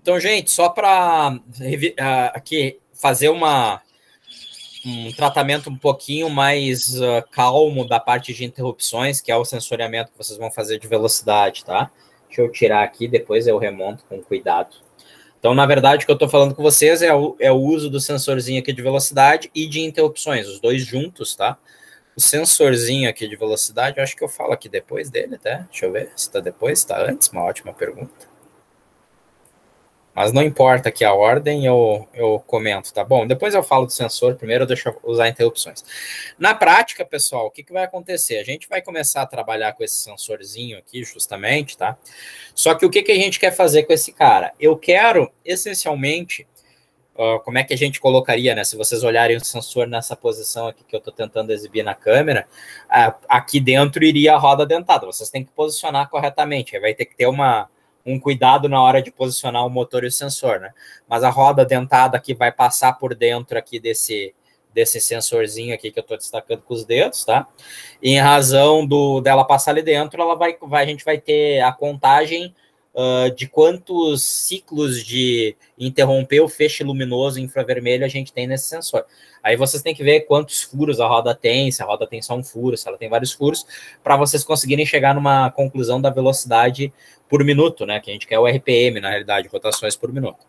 Então, gente, só para aqui fazer um tratamento um pouquinho mais calmo da parte de interrupções, que é o sensoriamento que vocês vão fazer de velocidade, tá? Deixa eu tirar aqui, depois eu remonto com cuidado. Então, na verdade, o que eu estou falando com vocês é o uso do sensorzinho aqui de velocidade e de interrupções, os dois juntos, tá? O sensorzinho aqui de velocidade, eu acho que eu falo aqui depois dele, até. Deixa eu ver se está depois, está antes, uma ótima pergunta. Mas não importa aqui a ordem, eu comento, tá bom? Depois eu falo do sensor, primeiro deixa eu usar interrupções. Na prática, pessoal, o que vai acontecer? A gente vai começar a trabalhar com esse sensorzinho aqui, justamente, tá? Só que o que a gente quer fazer com esse cara? Eu quero, essencialmente, como é que a gente colocaria, né? Se vocês olharem o sensor nessa posição aqui que eu estou tentando exibir na câmera, aqui dentro iria a roda dentada. Vocês têm que posicionar corretamente, aí vai ter que ter um cuidado na hora de posicionar o motor e o sensor, né? Mas a roda dentada aqui vai passar por dentro aqui desse sensorzinho aqui que eu estou destacando com os dedos, tá? E em razão dela passar ali dentro, a gente vai ter a contagem de quantos ciclos de interromper o feixe luminoso infravermelho a gente tem nesse sensor. Aí vocês têm que ver quantos furos a roda tem, se a roda tem só um furo, se ela tem vários furos, para vocês conseguirem chegar numa conclusão da velocidade por minuto, né? Que a gente quer o RPM, na realidade, rotações por minuto.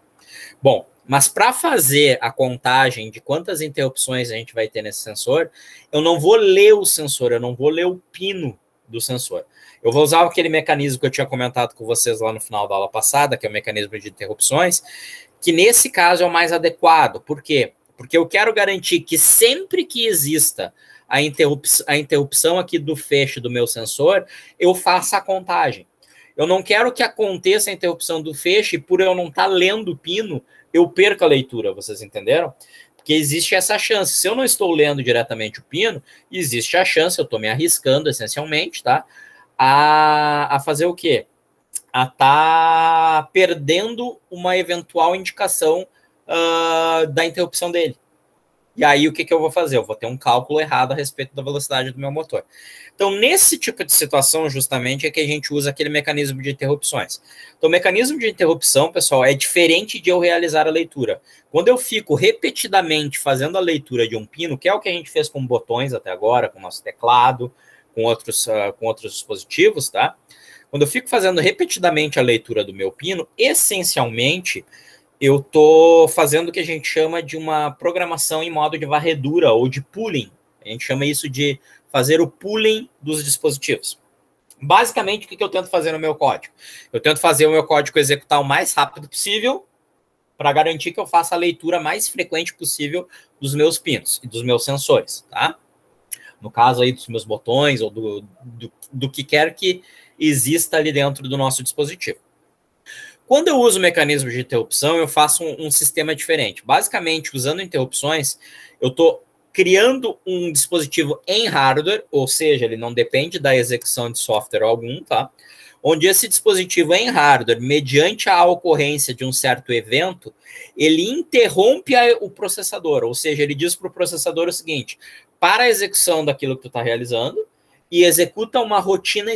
Bom, mas para fazer a contagem de quantas interrupções a gente vai ter nesse sensor, eu não vou ler o sensor, eu não vou ler o pino do sensor. Eu vou usar aquele mecanismo que eu tinha comentado com vocês lá no final da aula passada, que é o mecanismo de interrupções, que nesse caso é o mais adequado. Por quê? Porque eu quero garantir que sempre que exista a interrupção aqui do feixe do meu sensor, eu faça a contagem. Eu não quero que aconteça a interrupção do feixe e por eu não estar lendo o pino, eu perca a leitura, vocês entenderam? Porque existe essa chance. Se eu não estou lendo diretamente o pino, existe a chance, eu estou me arriscando essencialmente, tá? A fazer o quê? A estar perdendo uma eventual indicação da interrupção dele. E aí, o que eu vou fazer? Eu vou ter um cálculo errado a respeito da velocidade do meu motor. Então, nesse tipo de situação, justamente, é que a gente usa aquele mecanismo de interrupções. Então, o mecanismo de interrupção, pessoal, é diferente de eu realizar a leitura. Quando eu fico repetidamente fazendo a leitura de um pino, que é o que a gente fez com botões até agora, com o nosso teclado, com outros dispositivos, tá? Quando eu fico fazendo repetidamente a leitura do meu pino, essencialmente, eu estou fazendo o que a gente chama de uma programação em modo de varredura ou de pooling. A gente chama isso de fazer o pooling dos dispositivos. Basicamente, o que eu tento fazer no meu código? Eu tento fazer o meu código executar o mais rápido possível para garantir que eu faça a leitura mais frequente possível dos meus pinos e dos meus sensores, tá? No caso aí dos meus botões ou do que quer que exista ali dentro do nosso dispositivo. Quando eu uso o mecanismo de interrupção, eu faço um sistema diferente. Basicamente, usando interrupções, eu estou criando um dispositivo em hardware, ou seja, ele não depende da execução de software algum, tá? Onde esse dispositivo em hardware, mediante a ocorrência de um certo evento, ele interrompe o processador, ou seja, ele diz para o processador o seguinte: para a execução daquilo que tu está realizando, e executa uma rotina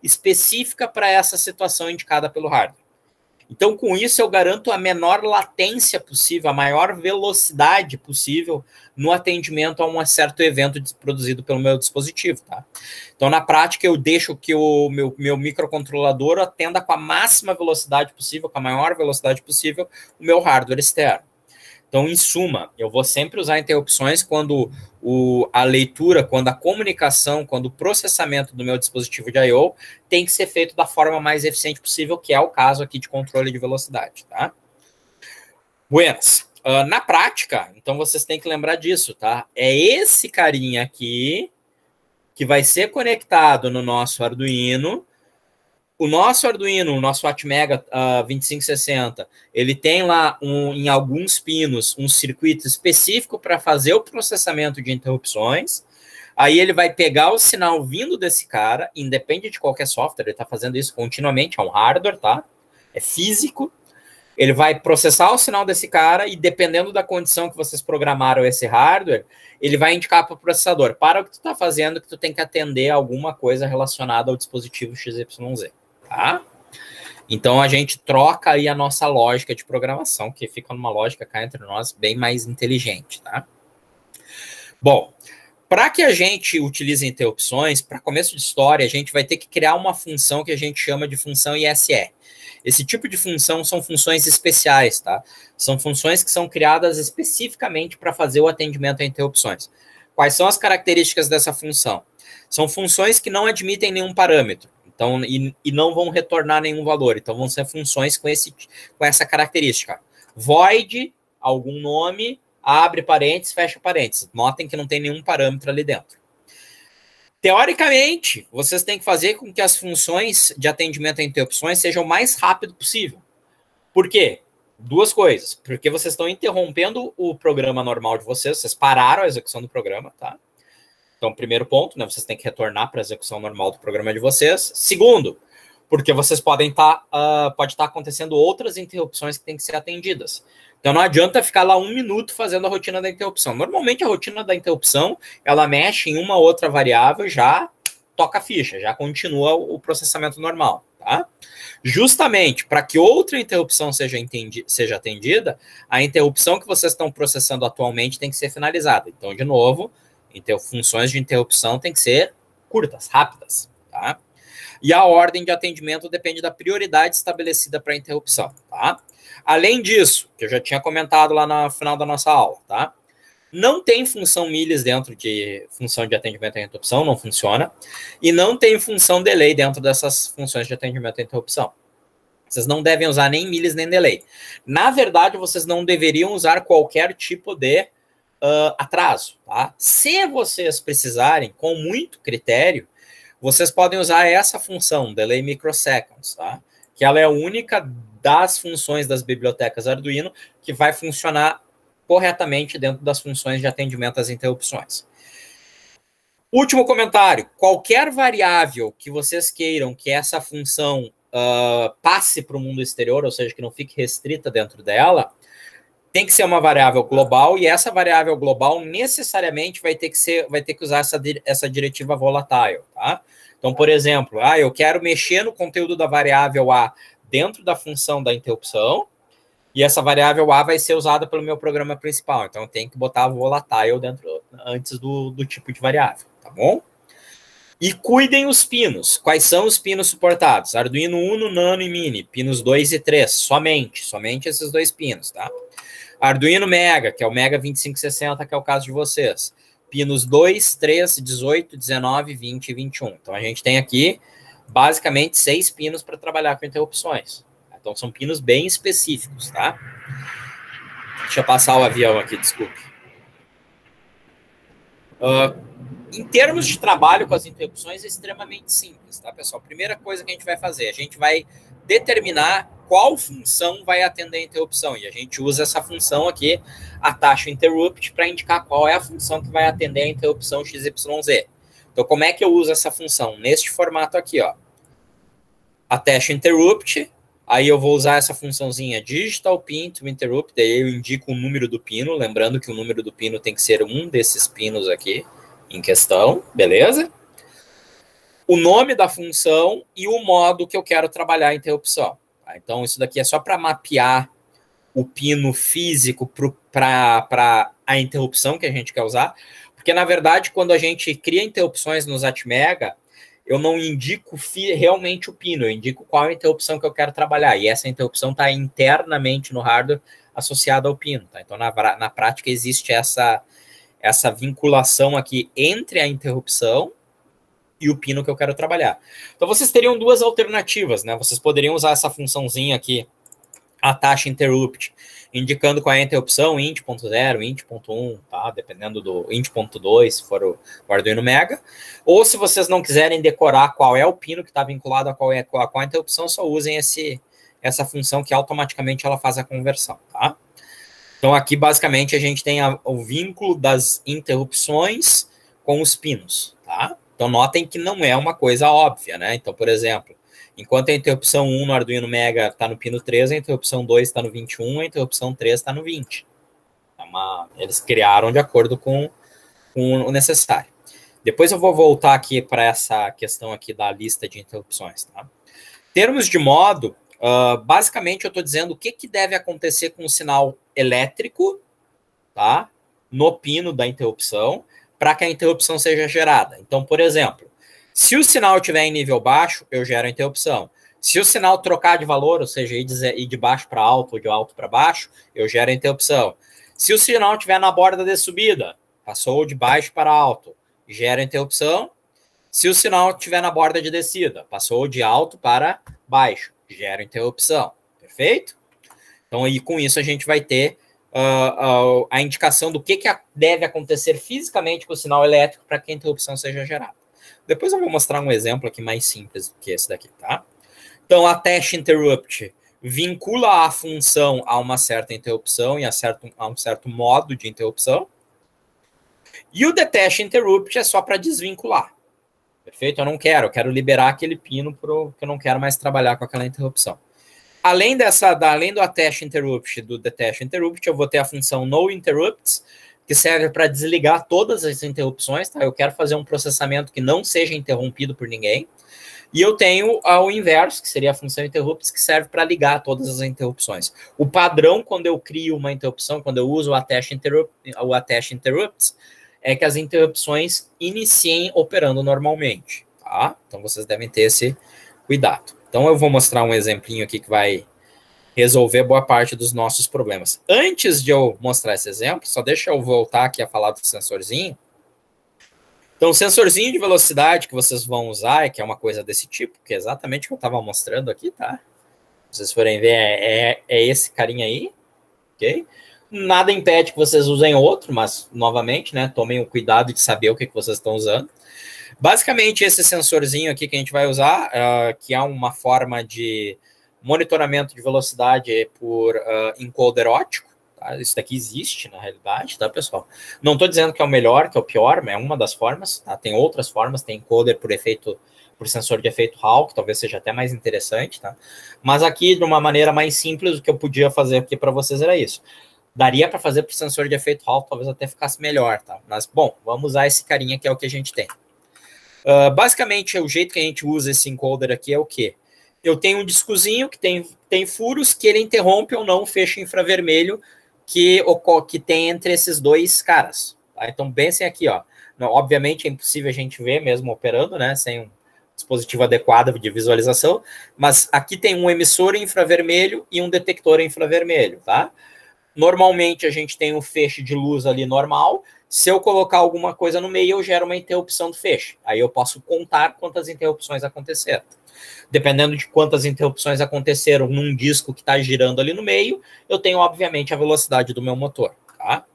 específica para essa situação indicada pelo hardware. Então, com isso, eu garanto a menor latência possível, a maior velocidade possível no atendimento a um certo evento produzido pelo meu dispositivo, tá? Então, na prática, eu deixo que o meu microcontrolador atenda com a máxima velocidade possível, com a maior velocidade possível, o meu hardware externo. Então, em suma, eu vou sempre usar interrupções quando a leitura, quando a comunicação, quando o processamento do meu dispositivo de I/O tem que ser feito da forma mais eficiente possível, que é o caso aqui de controle de velocidade, tá? Buenas. Na prática, então vocês têm que lembrar disso, tá? É esse carinha aqui que vai ser conectado no nosso Arduino. O nosso Arduino, o nosso Atmega 2560, ele tem lá, em alguns pinos, um circuito específico para fazer o processamento de interrupções. Aí ele vai pegar o sinal vindo desse cara, independe de qualquer software, ele está fazendo isso continuamente, é um hardware, tá? É físico. Ele vai processar o sinal desse cara e, dependendo da condição que vocês programaram esse hardware, ele vai indicar para o processador: para o que tu está fazendo, que tu tem que atender alguma coisa relacionada ao dispositivo XYZ. Tá? Então, a gente troca aí a nossa lógica de programação, que fica numa lógica cá entre nós bem mais inteligente, tá? Bom, para que a gente utilize interrupções, para começo de história, a gente vai ter que criar uma função que a gente chama de função ISR. Esse tipo de função são funções especiais, tá? São funções que são criadas especificamente para fazer o atendimento a interrupções. Quais são as características dessa função? São funções que não admitem nenhum parâmetro, então, e não vão retornar nenhum valor. Então, vão ser funções com essa característica. Void, algum nome, abre parênteses, fecha parênteses. Notem que não tem nenhum parâmetro ali dentro. Teoricamente, vocês têm que fazer com que as funções de atendimento a interrupções sejam o mais rápido possível. Por quê? Duas coisas. Porque vocês estão interrompendo o programa normal de vocês pararam a execução do programa, tá? Então, primeiro ponto, né? Vocês têm que retornar para a execução normal do programa de vocês. Segundo, porque vocês pode estar acontecendo outras interrupções que têm que ser atendidas. Então, não adianta ficar lá 1 minuto fazendo a rotina da interrupção. Normalmente, a rotina da interrupção, ela mexe em uma outra variável, já toca a ficha, já continua o processamento normal, tá? Justamente para que outra interrupção seja atendida, a interrupção que vocês estão processando atualmente tem que ser finalizada. Então, de novo, funções de interrupção tem que ser curtas, rápidas, tá? E a ordem de atendimento depende da prioridade estabelecida para a interrupção, tá? Além disso, que eu já tinha comentado lá no final da nossa aula, tá? Não tem função milhas dentro de função de atendimento à interrupção, não funciona. E não tem função delay dentro dessas funções de atendimento à interrupção. Vocês não devem usar nem milhas nem delay. Na verdade, vocês não deveriam usar qualquer tipo de atraso, tá? Se vocês precisarem, com muito critério, vocês podem usar essa função, delay microseconds, tá? Que ela é a única das funções das bibliotecas Arduino que vai funcionar corretamente dentro das funções de atendimento às interrupções. Último comentário. Qualquer variável que vocês queiram que essa função passe para o mundo exterior, ou seja, que não fique restrita dentro dela, tem que ser uma variável global, e essa variável global necessariamente vai ter que usar essa diretiva volatile, tá? Então, por exemplo, eu quero mexer no conteúdo da variável A dentro da função da interrupção, e essa variável A vai ser usada pelo meu programa principal. Então, eu tenho que botar volatile antes do tipo de variável, tá bom? E cuidem os pinos. Quais são os pinos suportados? Arduino Uno, Nano e Mini. Pinos 2 e 3, somente esses dois pinos, tá? Arduino Mega, que é o Mega 2560, que é o caso de vocês. Pinos 2, 3, 18, 19, 20 e 21. Então, a gente tem aqui, basicamente, 6 pinos para trabalhar com interrupções. Então, são pinos bem específicos, tá? Deixa eu passar o avião aqui, desculpe. Em termos de trabalho com as interrupções, é extremamente simples, tá, pessoal? Primeira coisa que a gente vai fazer, a gente vai determinar qual função vai atender a interrupção. E a gente usa essa função aqui, a taxa interrupt, para indicar qual é a função que vai atender a interrupção XYZ. Então, como é que eu uso essa função? Neste formato aqui, ó. A taxa interrupt, aí eu vou usar essa funçãozinha digital pin to interrupt, daí eu indico o número do pino, lembrando que o número do pino tem que ser um desses pinos aqui em questão, beleza? O nome da função e o modo que eu quero trabalhar a interrupção. Tá? Então, isso daqui é só para mapear o pino físico para a interrupção que a gente quer usar, porque, na verdade, quando a gente cria interrupções nos Atmega, eu não indico realmente o pino, eu indico qual é a interrupção que eu quero trabalhar, e essa interrupção está internamente no hardware associada ao pino. Tá? Então, na prática, existe essa vinculação aqui entre a interrupção e o pino que eu quero trabalhar. Então, vocês teriam duas alternativas, né? Vocês poderiam usar essa funçãozinha aqui, a taxa interrupt, indicando qual é a interrupção, int.0, int.1, tá? Dependendo do int.2, se for o Arduino Mega. Ou, se vocês não quiserem decorar qual é o pino que está vinculado a qual a interrupção, só usem essa função que automaticamente ela faz a conversão, tá? Então, aqui, basicamente, a gente tem o vínculo das interrupções com os pinos, tá? Então, notem que não é uma coisa óbvia, né? Então, por exemplo, enquanto a interrupção 1 no Arduino Mega está no pino 3, a interrupção 2 está no 21, a interrupção 3 está no 20. Eles criaram de acordo com o necessário. Depois eu vou voltar aqui para essa questão aqui da lista de interrupções, tá? Em termos de modo, Basicamente, eu estou dizendo o que deve acontecer com o sinal elétrico, tá? No pino da interrupção, para que a interrupção seja gerada. Então, por exemplo, se o sinal estiver em nível baixo, eu gero a interrupção. Se o sinal trocar de valor, ou seja, ir de baixo para alto ou de alto para baixo, eu gero a interrupção. Se o sinal estiver na borda de subida, passou de baixo para alto, gera a interrupção. Se o sinal estiver na borda de descida, passou de alto para baixo, gera interrupção. Perfeito? Então, aí com isso a gente vai ter a indicação do que deve acontecer fisicamente com o sinal elétrico para que a interrupção seja gerada. Depois eu vou mostrar um exemplo aqui mais simples do que esse daqui, tá? Então, a attach interrupt vincula a função a uma certa interrupção e a um certo modo de interrupção. E o detach interrupt é só para desvincular. Perfeito? Eu quero liberar aquele pino porque eu não quero mais trabalhar com aquela interrupção. Além do attach interrupt, do detach interrupt, eu vou ter a função no interrupts, que serve para desligar todas as interrupções, tá? Eu quero fazer um processamento que não seja interrompido por ninguém. E eu tenho o inverso, que seria a função interrupts, que serve para ligar todas as interrupções. O padrão, quando eu crio uma interrupção, quando eu uso o attach interrupts, é que as interrupções iniciem operando normalmente, tá? Então, vocês devem ter esse cuidado. Então, eu vou mostrar um exemplinho aqui que vai resolver boa parte dos nossos problemas. Antes de eu mostrar esse exemplo, só deixa eu voltar aqui a falar do sensorzinho. Então, o sensorzinho de velocidade que vocês vão usar, que é uma coisa desse tipo, que é exatamente o que eu estava mostrando aqui, tá? Se vocês forem ver, é esse carinha aí, ok? Nada impede que vocês usem outro, mas, novamente, né, tomem o cuidado de saber o que vocês estão usando. Basicamente, esse sensorzinho aqui que a gente vai usar, que é uma forma de monitoramento de velocidade por encoder óptico, tá? Isso daqui existe, na realidade, tá, pessoal? Não estou dizendo que é o melhor, que é o pior, mas é uma das formas, tá? Tem outras formas, tem encoder por sensor de efeito Hall, que talvez seja até mais interessante, tá? Mas aqui, de uma maneira mais simples, o que eu podia fazer aqui para vocês era isso. Daria para fazer por sensor de efeito Hall, talvez até ficasse melhor, tá? Mas, bom, vamos usar esse carinha que é o que a gente tem. Basicamente, o jeito que a gente usa esse encoder aqui é o quê? Eu tenho um discozinho que tem furos que ele interrompe ou não o feixe infravermelho que tem entre esses dois caras. Tá? Então, pensem aqui, ó. Obviamente, é impossível a gente ver mesmo operando, né? Sem um dispositivo adequado de visualização. Mas aqui tem um emissor infravermelho e um detector infravermelho, tá? Normalmente, a gente tem um feixe de luz ali normal. Se eu colocar alguma coisa no meio, eu gero uma interrupção do feixe. Aí eu posso contar quantas interrupções aconteceram. Dependendo de quantas interrupções aconteceram num disco que está girando ali no meio, eu tenho, obviamente, a velocidade do meu motor. Tá?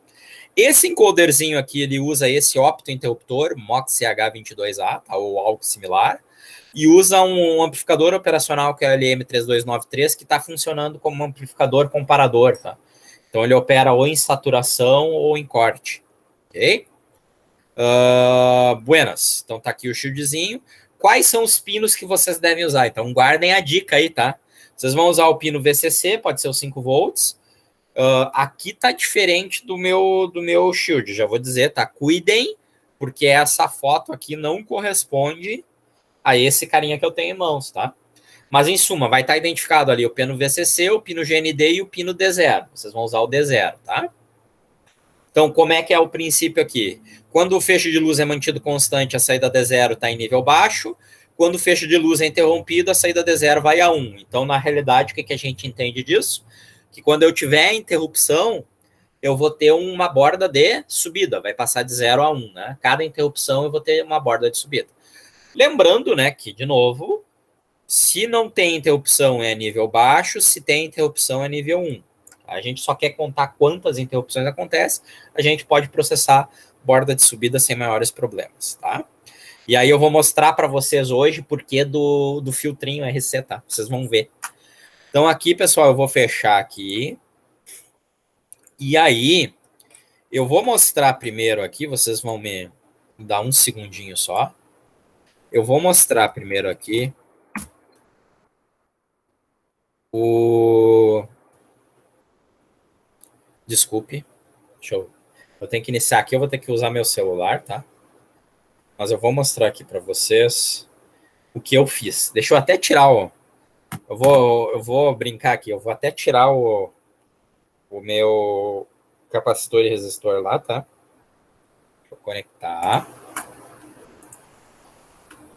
Esse encoderzinho aqui, ele usa esse optointerruptor, MOX-CH22A, tá? Ou algo similar, e usa um amplificador operacional que é o LM3293, que está funcionando como um amplificador comparador. Tá? Então, ele opera ou em saturação ou em corte. Ok? Buenas. Então, tá aqui o shieldzinho. Quais são os pinos que vocês devem usar? Então, guardem a dica aí, tá? Vocês vão usar o pino VCC, pode ser os 5 volts. Aqui tá diferente do meu shield, já vou dizer, tá? Cuidem, porque essa foto aqui não corresponde a esse carinha que eu tenho em mãos, tá? Mas, em suma, vai estar identificado ali o pino VCC, o pino GND e o pino D0. Vocês vão usar o D0, tá? Então, como é que é o princípio aqui? Quando o feixe de luz é mantido constante, a saída D0 está em nível baixo. Quando o feixe de luz é interrompido, a saída D0 vai a 1. Então, na realidade, o que a gente entende disso? Que quando eu tiver interrupção, eu vou ter uma borda de subida, vai passar de 0 a 1. Né? Cada interrupção eu vou ter uma borda de subida. Lembrando, né, que, de novo, se não tem interrupção é nível baixo, se tem interrupção é nível 1. A gente só quer contar quantas interrupções acontecem, a gente pode processar borda de subida sem maiores problemas, tá? E aí eu vou mostrar para vocês hoje por que do filtrinho RC, tá? Vocês vão ver. Então aqui, pessoal, eu vou fechar aqui. E aí, eu vou mostrar primeiro aqui, vocês vão me dar um segundinho só. Eu vou mostrar primeiro aqui Desculpe. Eu tenho que iniciar aqui, eu vou ter que usar meu celular, tá? Mas eu vou mostrar aqui para vocês o que eu fiz. Deixa eu até tirar Eu vou brincar aqui, eu vou até tirar o meu capacitor e resistor lá, tá? Deixa eu conectar.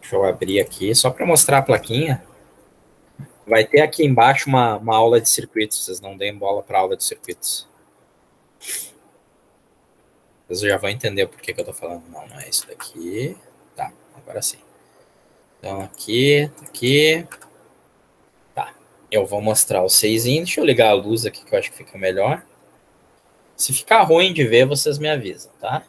Deixa eu abrir aqui, só para mostrar a plaquinha. Vai ter aqui embaixo uma aula de circuitos, vocês não deem bola para aula de circuitos. Vocês já vão entender por que eu tô falando. Não, não é isso daqui. Tá, agora sim. Então aqui. Tá, eu vou mostrar o 6 in. Deixa eu ligar a luz aqui que eu acho que fica melhor. Se ficar ruim de ver, vocês me avisam, tá?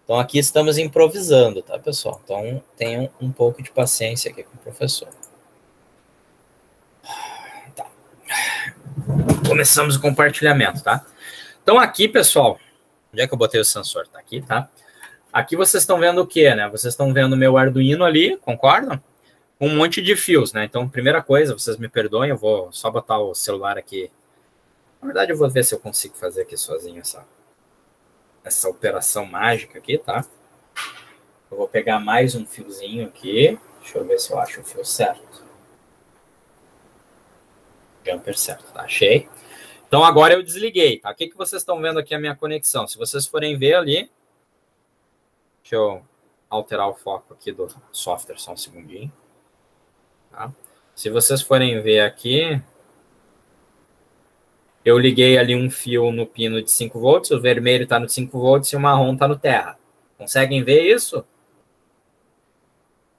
Então aqui estamos improvisando, tá, pessoal? Então tenham um pouco de paciência aqui com o professor. Tá. Começamos o compartilhamento, tá? Então aqui, pessoal, onde é que eu botei o sensor? Tá aqui, tá? Aqui vocês estão vendo o quê, né? Vocês estão vendo o meu Arduino ali, concordam? Um monte de fios, né? Então, primeira coisa, vocês me perdoem, eu vou só botar o celular aqui. Na verdade, eu vou ver se eu consigo fazer aqui sozinho essa operação mágica aqui, tá? Eu vou pegar mais um fiozinho aqui. Deixa eu ver se eu acho o fio certo. Jumper certo, tá? Achei. Então, agora eu desliguei, tá? O que vocês estão vendo aqui a minha conexão? Se vocês forem ver ali... Deixa eu alterar o foco aqui do software, só um segundinho. Tá? Se vocês forem ver aqui... Eu liguei ali um fio no pino de 5 volts, o vermelho está no 5 volts e o marrom está no terra. Conseguem ver isso?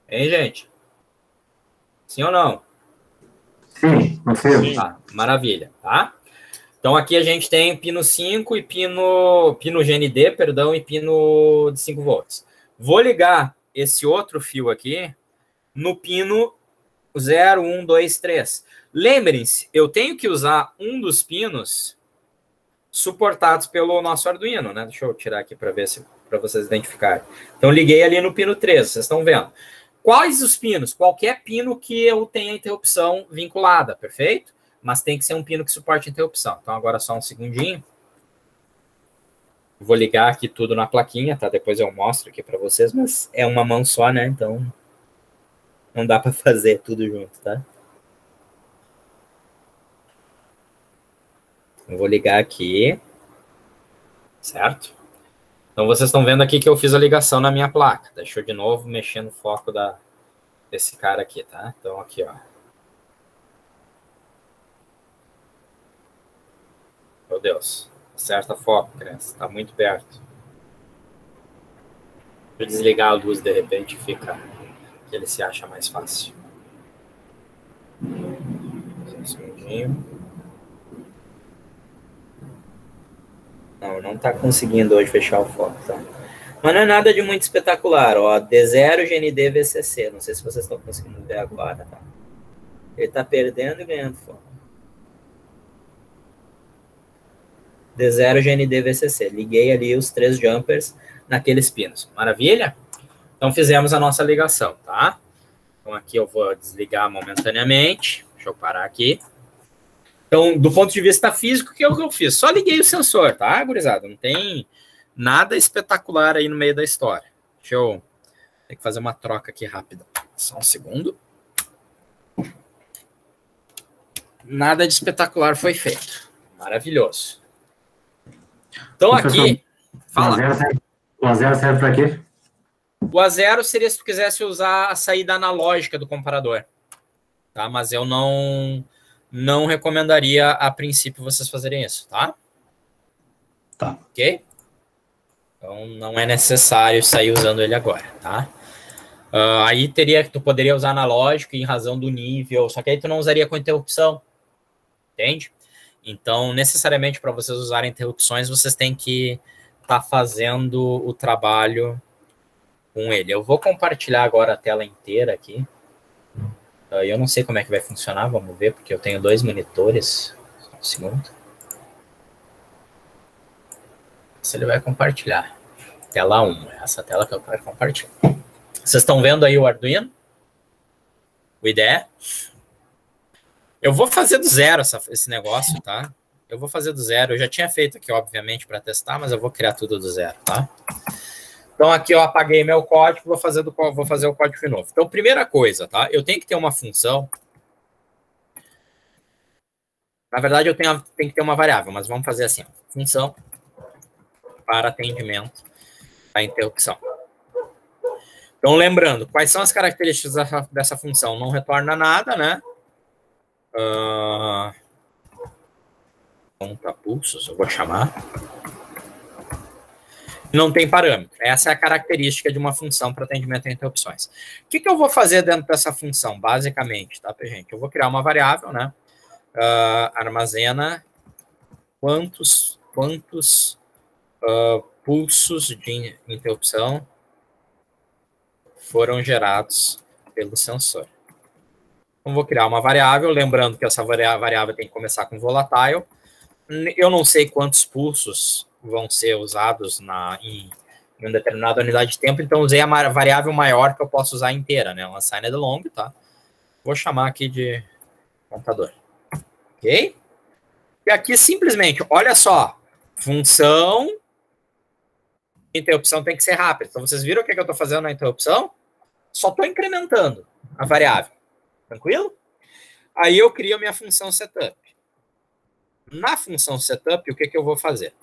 Hein, gente? Sim ou não? Sim, confirmo. Tá, maravilha, tá? Então aqui a gente tem pino 5 e pino GND, perdão, e pino de 5 volts. Vou ligar esse outro fio aqui no pino 0, 1, 2, 3. Lembrem-se, eu tenho que usar um dos pinos suportados pelo nosso Arduino, né? Deixa eu tirar aqui para ver se para vocês identificarem. Então liguei ali no pino 3, vocês estão vendo. Quais os pinos? Qualquer pino que eu tenha interrupção vinculada, perfeito? Mas tem que ser um pino que suporte interrupção. Então agora só um segundinho. Vou ligar aqui tudo na plaquinha, tá? Depois eu mostro aqui para vocês, mas é uma mão só, né? Então não dá para fazer tudo junto, tá? Eu vou ligar aqui, certo? Então, vocês estão vendo aqui que eu fiz a ligação na minha placa. Deixa eu de novo mexer no foco desse cara aqui, tá? Então, aqui, ó. Meu Deus. Acerta foco, criança. Tá muito perto. Deixa eu desligar a luz, de repente, fica... que ele se acha mais fácil. Um segundinho. Não tá conseguindo hoje fechar o foco, tá? Mas não é nada de muito espetacular, ó. D0 GND VCC. Não sei se vocês estão conseguindo ver agora, tá? Ele tá perdendo e ganhando foco. D0 GND VCC. Liguei ali os 3 jumpers naqueles pinos. Maravilha? Então fizemos a nossa ligação, tá? Então aqui eu vou desligar momentaneamente. Deixa eu parar aqui. Então, do ponto de vista físico, o que eu fiz? Só liguei o sensor, tá, gurizada? Não tem nada espetacular aí no meio da história. Deixa eu ter que fazer uma troca aqui rápida. Só um segundo. Nada de espetacular foi feito. Maravilhoso. Então, aqui... Fala. O A0 serve para quê? O A0 seria se tu quisesse usar a saída analógica do comparador. Tá? Mas eu não recomendaria, a princípio, vocês fazerem isso, tá? Tá. Ok? Então, não é necessário sair usando ele agora, tá? Aí tu poderia usar analógico em razão do nível, só que aí tu não usaria com interrupção, entende? Então, necessariamente, para vocês usarem interrupções, vocês têm que estar fazendo o trabalho com ele. Eu vou compartilhar agora a tela inteira aqui. Eu não sei como é que vai funcionar, vamos ver, porque eu tenho 2 monitores. Só um segundo. Se ele vai compartilhar. Tela 1, essa tela que eu quero compartilhar. Vocês estão vendo aí o Arduino? O IDE? Eu vou fazer do zero esse negócio, tá? Eu vou fazer do zero. Eu já tinha feito aqui, obviamente, para testar, mas eu vou criar tudo do zero, tá? Então, aqui eu apaguei meu código, vou fazer o código de novo. Então, primeira coisa, tá? Eu tenho que ter uma função Na verdade, eu tenho que ter uma variável, mas vamos fazer assim, ó, função para atendimento à interrupção. Então, lembrando, quais são as características dessa função? Não retorna nada, né? Conta pulsos, eu vou chamar. Não tem parâmetro. Essa é a característica de uma função para atendimento a interrupções. O que eu vou fazer dentro dessa função, basicamente, tá, gente? Eu vou criar uma variável, né? Armazena quantos pulsos de interrupção foram gerados pelo sensor. Então, vou criar uma variável, lembrando que essa variável tem que começar com volatile. Eu não sei quantos pulsos vão ser usados em uma determinada unidade de tempo, então usei a variável maior que eu posso usar inteira, né? Uma assigned long, tá? Vou chamar aqui de contador. Ok? E aqui, simplesmente, olha só, função interrupção tem que ser rápida. Então, vocês viram o que eu estou fazendo na interrupção? Só estou incrementando a variável. Tranquilo? Aí eu crio a minha função setup. Na função setup, o que eu vou fazer?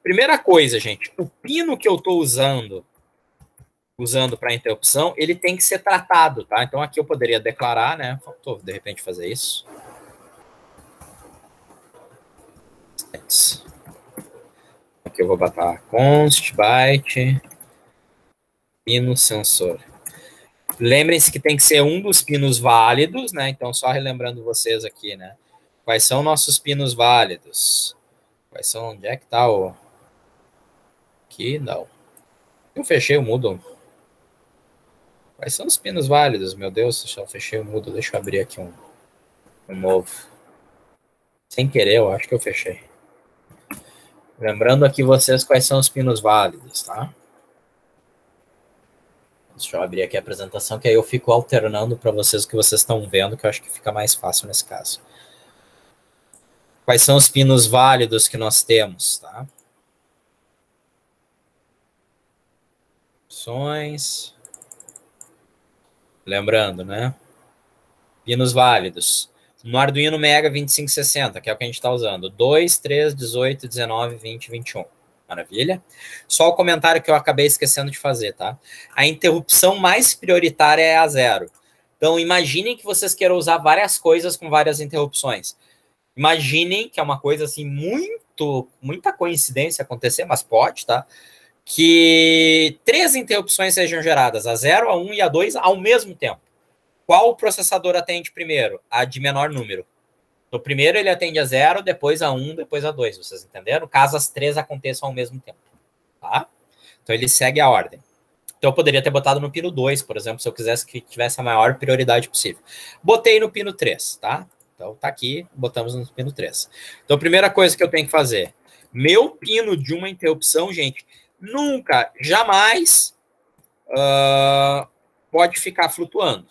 Primeira coisa, gente, o pino que eu estou usando para interrupção, ele tem que ser tratado, tá? Então, aqui eu poderia declarar, né? Faltou, de repente, fazer isso. Aqui eu vou botar const byte pino sensor. Lembrem-se que tem que ser um dos pinos válidos, né? Então, só relembrando vocês aqui, né? Quais são nossos pinos válidos? Quais são? Onde é que tá o... Aqui, não. Eu fechei o Moodle. Quais são os pinos válidos? Meu Deus, eu fechei o Moodle. Deixa eu abrir aqui um novo. Sem querer, eu acho que eu fechei. Lembrando aqui vocês quais são os pinos válidos, tá? Deixa eu abrir aqui a apresentação, que aí eu fico alternando para vocês o que vocês estão vendo, que eu acho que fica mais fácil nesse caso. Quais são os pinos válidos que nós temos, tá? Opções. Lembrando, né? Pinos válidos. No Arduino Mega 2560, que é o que a gente está usando. 2, 3, 18, 19, 20, 21. Maravilha? Só o comentário que eu acabei esquecendo de fazer, tá? A interrupção mais prioritária é a 0. Então, imaginem que vocês queiram usar várias coisas com várias interrupções. Imaginem que é uma coisa assim, muita coincidência acontecer, mas pode, tá? Que 3 interrupções sejam geradas, a 0, a 1 e a 2, ao mesmo tempo. Qual o processador atende primeiro? A de menor número. No primeiro ele atende a 0, depois a 1, depois a 2, vocês entenderam? Caso as 3 aconteçam ao mesmo tempo, tá? Então ele segue a ordem. Então eu poderia ter botado no pino 2, por exemplo, se eu quisesse que tivesse a maior prioridade possível. Botei no pino 3, tá? Então tá aqui, botamos no pino 3. Então a primeira coisa que eu tenho que fazer, meu pino de uma interrupção, gente, nunca, jamais pode ficar flutuando.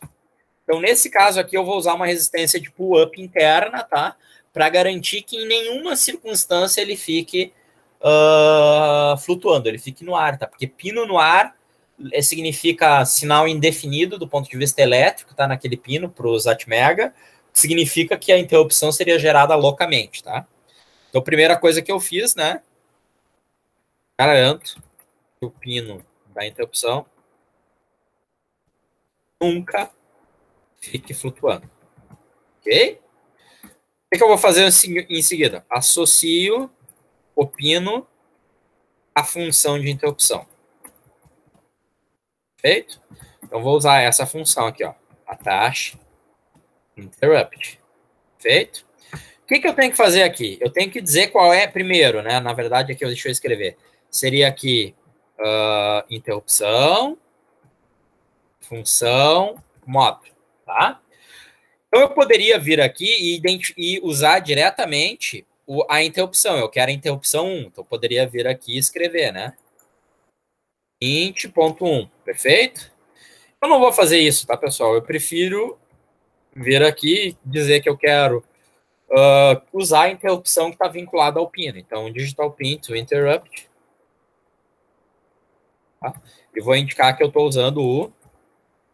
Então, nesse caso aqui, eu vou usar uma resistência de pull-up interna, tá? Para garantir que em nenhuma circunstância ele fique flutuando, ele fique no ar, tá? Porque pino no ar significa sinal indefinido do ponto de vista elétrico, tá? Naquele pino para os Atmega, significa que a interrupção seria gerada loucamente, tá? Então, a primeira coisa que eu fiz, né? Garanto que o pino da interrupção nunca fique flutuando. Ok? O que eu vou fazer em seguida? Associo o pino à função de interrupção. Perfeito? Então, vou usar essa função aqui, ó. Attach interrupt. Perfeito? O que eu tenho que fazer aqui? Eu tenho que dizer qual é primeiro, né? Na verdade, aqui, deixa eu escrever. Seria aqui interrupção, função, modo, tá? Então, eu poderia vir aqui e usar diretamente a interrupção. Eu quero a interrupção 1. Então, eu poderia vir aqui e escrever, né? int.1, perfeito? Eu não vou fazer isso, tá, pessoal? Eu prefiro vir aqui e dizer que eu quero usar a interrupção que está vinculada ao pino. Então, digital pin to interrupt. Tá? E vou indicar que eu estou usando o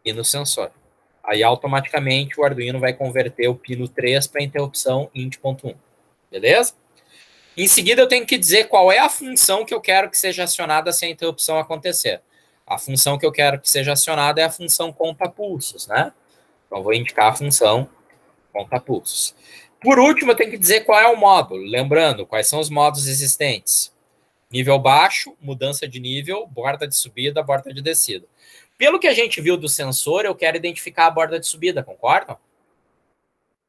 pino sensor. Aí, automaticamente, o Arduino vai converter o pino 3 para a interrupção int.1. Beleza? Em seguida, eu tenho que dizer qual é a função que eu quero que seja acionada se a interrupção acontecer. A função que eu quero que seja acionada é a função conta-pulsos, né? Então, vou indicar a função conta-pulsos. Por último, eu tenho que dizer qual é o módulo. Lembrando, quais são os módulos existentes. Nível baixo, mudança de nível, borda de subida, borda de descida. Pelo que a gente viu do sensor, eu quero identificar a borda de subida, concordam?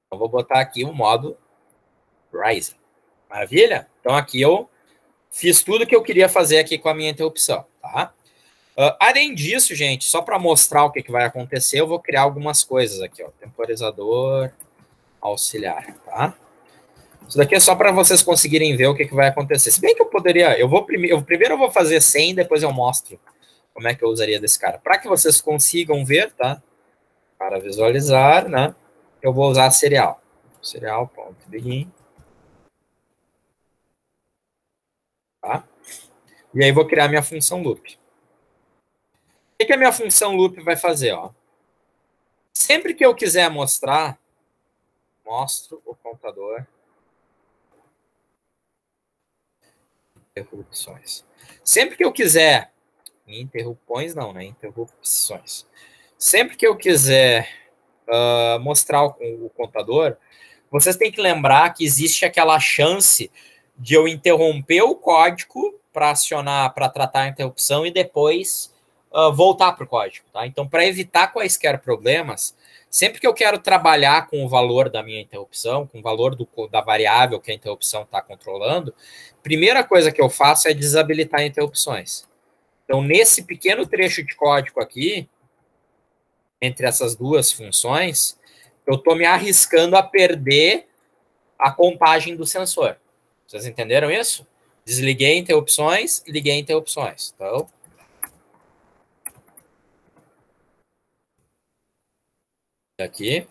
Então, vou botar aqui o modo Rising. Maravilha? Então, aqui eu fiz tudo que eu queria fazer aqui com a minha interrupção, tá? Além disso, gente, só para mostrar o que vai acontecer, eu vou criar algumas coisas aqui, ó. Temporizador auxiliar, tá? Isso daqui é só para vocês conseguirem ver o que vai acontecer. Se bem que eu poderia... primeiro eu vou fazer 100, depois eu mostro como é que eu usaria desse cara. Para que vocês consigam ver, tá? Para visualizar, né? Eu vou usar serial. Serial.begin. Tá? E aí vou criar minha função loop. O que a minha função loop vai fazer? Ó? Sempre que eu quiser mostrar, mostro o contador interrupções. Sempre que eu quiser, interrupções não, né? Interrupções. Sempre que eu quiser mostrar o contador, vocês têm que lembrar que existe aquela chance de eu interromper o código para acionar, para tratar a interrupção e depois voltar para o código. Tá? Então, para evitar quaisquer problemas, sempre que eu quero trabalhar com o valor da minha interrupção, com o valor da variável que a interrupção está controlando, primeira coisa que eu faço é desabilitar interrupções. Então, nesse pequeno trecho de código aqui, entre essas duas funções, eu estou me arriscando a perder a contagem do sensor. Vocês entenderam isso? Desliguei interrupções, liguei interrupções. Então, aqui,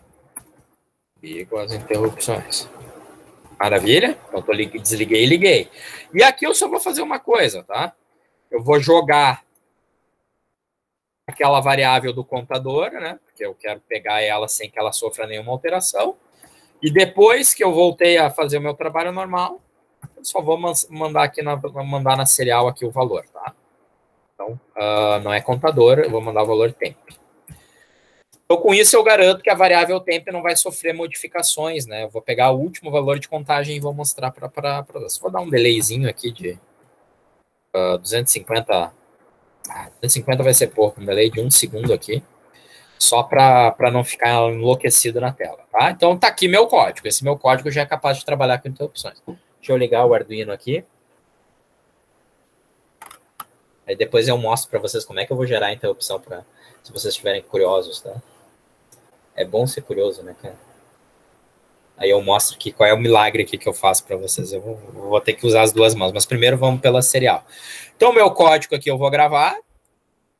ligo as interrupções. Maravilha? Então, desliguei e liguei. E aqui eu só vou fazer uma coisa, tá? Eu vou jogar aquela variável do contador, né? Porque eu quero pegar ela sem que ela sofra nenhuma alteração. E depois que eu voltei a fazer o meu trabalho normal, eu só vou mandar aqui mandar na serial aqui o valor, tá? Então, não é contador, eu vou mandar o valor temp. Então, com isso, eu garanto que a variável temp não vai sofrer modificações, né? Eu vou pegar o último valor de contagem e vou mostrar para vocês. Vou dar um delayzinho aqui de 250. 250 vai ser pouco, um delay de 1 segundo aqui, só para não ficar enlouquecido na tela, tá? Então, tá aqui meu código. Esse meu código já é capaz de trabalhar com interrupções. Deixa eu ligar o Arduino aqui. Aí depois eu mostro para vocês como é que eu vou gerar a interrupção, se vocês estiverem curiosos, tá? É bom ser curioso, né, cara? Aí eu mostro aqui qual é o milagre aqui que eu faço para vocês. Eu vou ter que usar as duas mãos, mas primeiro vamos pela serial. Então, meu código aqui eu vou gravar.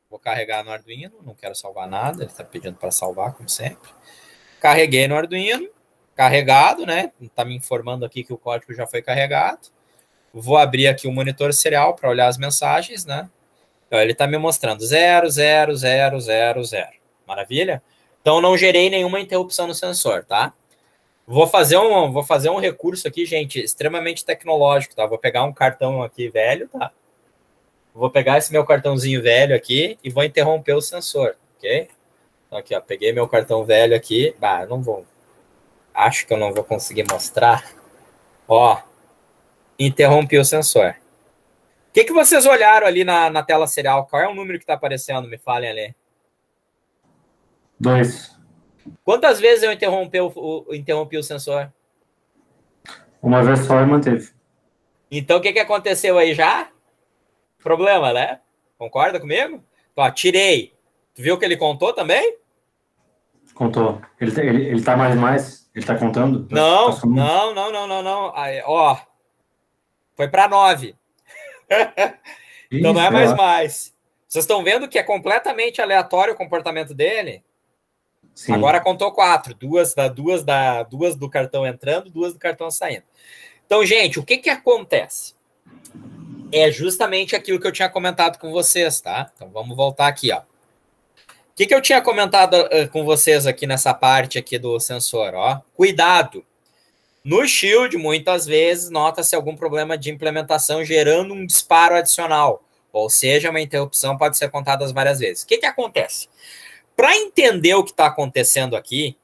Vou carregar no Arduino, não quero salvar nada, ele está pedindo para salvar, como sempre. Carreguei no Arduino, carregado, né? Está me informando aqui que o código já foi carregado. Vou abrir aqui o monitor serial para olhar as mensagens, né? Então, ele está me mostrando 0, 0, 0, 0, 0. Maravilha? Então, não gerei nenhuma interrupção no sensor, tá? Vou fazer um recurso aqui, gente, extremamente tecnológico, tá? Vou pegar um cartão aqui velho, tá? Vou pegar esse meu cartãozinho velho aqui e vou interromper o sensor, ok? Então, aqui, ó, peguei meu cartão velho aqui. Não vou... Acho que eu não vou conseguir mostrar. Ó, interrompi o sensor. O que vocês olharam ali na tela serial? Qual é o número que está aparecendo? Me falem ali. 2. Quantas vezes eu interrompi o sensor? Uma vez só e manteve. Então, o que aconteceu aí já? Problema, né? Concorda comigo? Então, ó, tirei. Tu viu que ele contou também? Contou. Ele tá mais? Ele tá contando? Não. Aí, ó, foi para 9. Então não é mais. Vocês estão vendo que é completamente aleatório o comportamento dele? Sim. Agora contou 4. Duas do cartão entrando, 2 do cartão saindo. Então, gente, o que acontece? É justamente aquilo que eu tinha comentado com vocês, tá? Então, vamos voltar aqui, ó. O que eu tinha comentado com vocês aqui nessa parte aqui do sensor, ó? Cuidado! No Shield, muitas vezes, nota-se algum problema de implementação gerando um disparo adicional. Ou seja, uma interrupção pode ser contada várias vezes. O que acontece? Para entender o que está acontecendo aqui,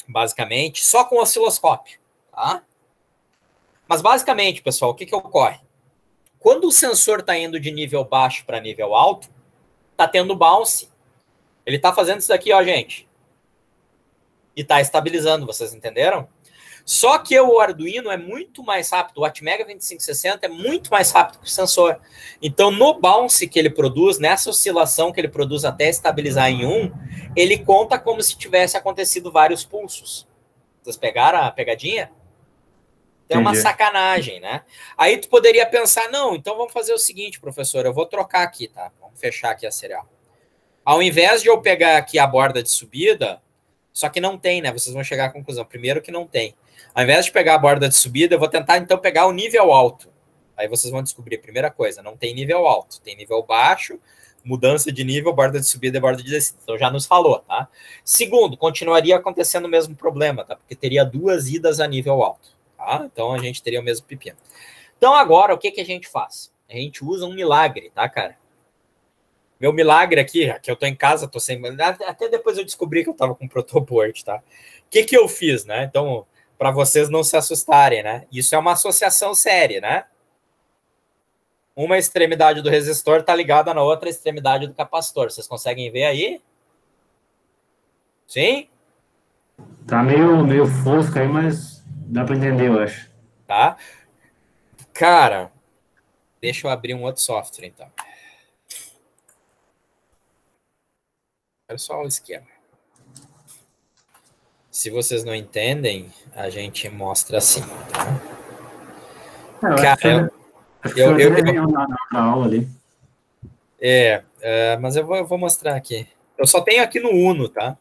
basicamente, só com o osciloscópio, tá? Mas, basicamente, pessoal, o que ocorre? Quando o sensor está indo de nível baixo para nível alto, está tendo bounce. Ele está fazendo isso daqui, ó, gente. E está estabilizando, vocês entenderam? Só que o Arduino é muito mais rápido, o Atmega 2560 é muito mais rápido que o sensor. Então, no bounce que ele produz, nessa oscilação que ele produz até estabilizar em 1, ele conta como se tivesse acontecido vários pulsos. Vocês pegaram a pegadinha? É uma sacanagem, né? Aí tu poderia pensar, não, então vamos fazer o seguinte, professor, eu vou trocar aqui, tá? Vamos fechar aqui a serial. Ao invés de eu pegar aqui a borda de subida, só que não tem, né? Vocês vão chegar à conclusão. Primeiro que não tem. Ao invés de pegar a borda de subida, eu vou tentar, então, pegar o nível alto. Aí vocês vão descobrir, primeira coisa, não tem nível alto. Tem nível baixo, mudança de nível, borda de subida e borda de descida. Então, já nos falou, tá? Segundo, continuaria acontecendo o mesmo problema, tá? Porque teria duas idas a nível alto, tá? Então, a gente teria o mesmo pepino. Então, agora, o que a gente faz? A gente usa um milagre, tá, cara? Meu milagre aqui, que eu tô em casa, tô sem... Até depois eu descobri que eu tava com protoport, tá? O que eu fiz, né? Então, para vocês não se assustarem, né? Isso é uma associação séria, né? Uma extremidade do resistor está ligada na outra extremidade do capacitor. Vocês conseguem ver aí? Sim? Tá meio fosco aí, mas dá para entender, eu acho. Tá? Cara, deixa eu abrir um outro software, então. Olha só o esquema. Se vocês não entendem, a gente mostra assim, tá? Cara, eu na aula ali. Mas eu vou mostrar aqui. Eu só tenho aqui no Uno, tá?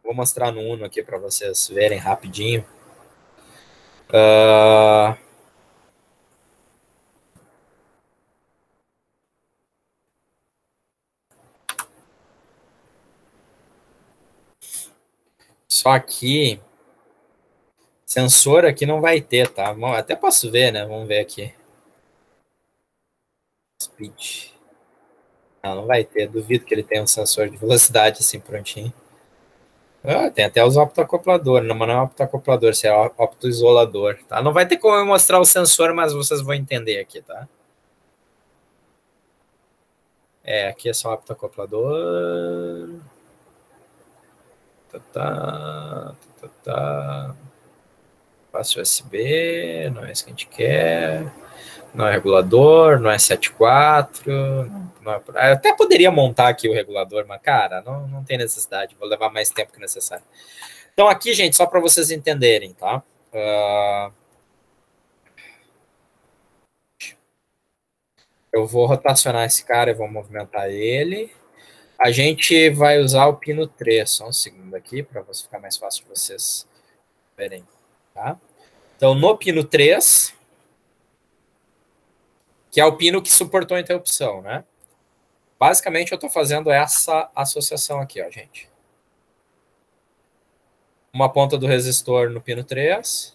Vou mostrar no Uno aqui para vocês verem rapidinho. Só que sensor aqui não vai ter, tá? Até posso ver, né? Vamos ver aqui. Speed. Não vai ter. Duvido que ele tenha um sensor de velocidade assim prontinho. Tem até os optoacopladores, mas não é optoacoplador, isso é optoisolador, tá? Não vai ter como eu mostrar o sensor, mas vocês vão entender aqui, tá? Aqui é só optoacoplador. Fácil USB, não é isso que a gente quer. Não é regulador, não é 7.4. Eu até poderia montar aqui o regulador, mas, cara, não tem necessidade. Vou levar mais tempo que necessário. Então, aqui, gente, só para vocês entenderem, tá? Eu vou rotacionar esse cara e vou movimentar ele. A gente vai usar o pino 3. Só um segundo aqui, para ficar mais fácil de vocês verem, tá? Então, no pino 3, que é o pino que suportou a interrupção, né? Basicamente, eu estou fazendo essa associação aqui, ó, gente. Uma ponta do resistor no pino 3,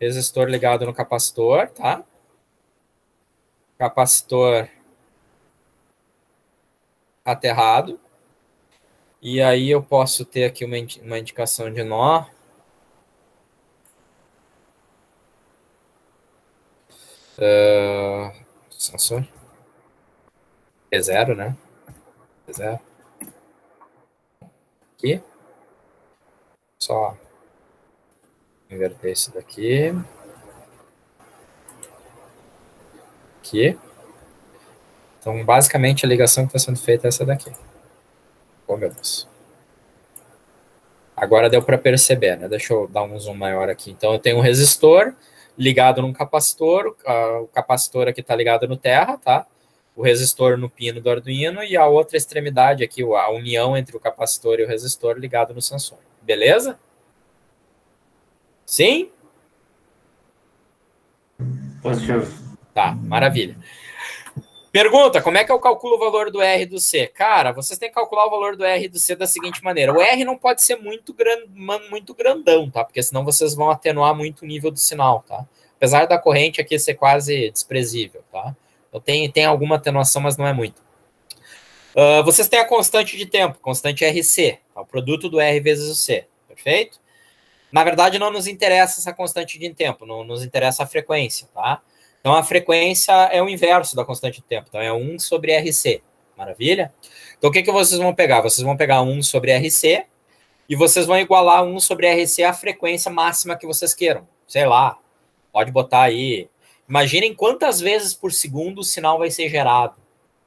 resistor ligado no capacitor, tá? Capacitor aterrado. E aí eu posso ter aqui uma indicação de nó. Sensor. P0, né? P0. Aqui. Só inverter isso daqui. Aqui. Então, basicamente, a ligação que está sendo feita é essa daqui. Oh, meu Deus. Agora deu para perceber, né? Deixa eu dar um zoom maior aqui. Então, eu tenho um resistor ligado num capacitor. O capacitor aqui está ligado no terra, tá? O resistor no pino do Arduino e a outra extremidade aqui, a união entre o capacitor e o resistor ligado no sensor. Beleza? Sim? Positivo. Tá, maravilha. Pergunta, como é que eu calculo o valor do R e do C? Cara, vocês têm que calcular o valor do R e do C da seguinte maneira. O R não pode ser muito grandão, tá? Porque senão vocês vão atenuar muito o nível do sinal, tá? Apesar da corrente aqui ser quase desprezível, tá? Então tem alguma atenuação, mas não é muito. Vocês têm a constante de tempo, constante RC, tá? O produto do R vezes o C, perfeito? Na verdade, não nos interessa essa constante de tempo, não nos interessa a frequência, tá? Então, a frequência é o inverso da constante de tempo. Então, é 1 sobre RC. Maravilha? Então, o que vocês vão pegar? Vocês vão pegar 1 sobre RC e vocês vão igualar 1 sobre RC à frequência máxima que vocês queiram. Sei lá, pode botar aí. Imaginem quantas vezes por segundo o sinal vai ser gerado,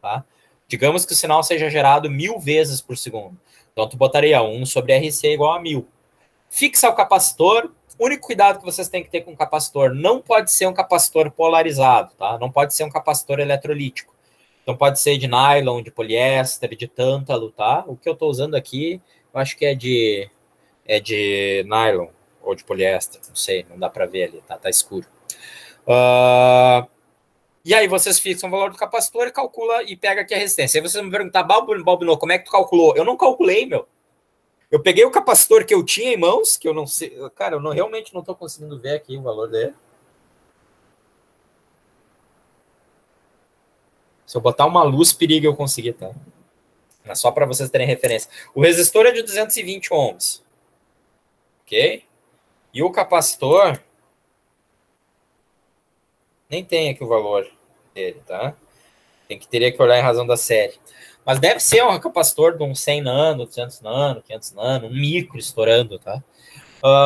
tá? Digamos que o sinal seja gerado 1000 vezes por segundo. Então, tu botaria 1 sobre RC igual a 1000. Fixa o capacitor. O único cuidado que vocês têm que ter com o capacitor, não pode ser um capacitor polarizado, tá? Não pode ser um capacitor eletrolítico. Então pode ser de nylon, de poliéster, de tântalo, tá? O que eu estou usando aqui, eu acho que é de nylon ou de poliéster, não sei, não dá para ver ali, tá escuro. E aí vocês fixam o valor do capacitor e calcula e pega aqui a resistência. Aí vocês vão me perguntar, Balbino, como é que tu calculou? Eu não calculei, meu. Eu peguei o capacitor que eu tinha em mãos, que eu não sei... Cara, eu realmente não estou conseguindo ver aqui o valor dele. Se eu botar uma luz, perigo eu conseguir, tá? Mas só para vocês terem referência. O resistor é de 220 ohms. Ok? E o capacitor... Nem tem aqui o valor dele, tá? Teria que olhar em razão da série. Mas deve ser um capacitor de uns 100 nano, 200 nano, 500 nano, um micro estourando, tá?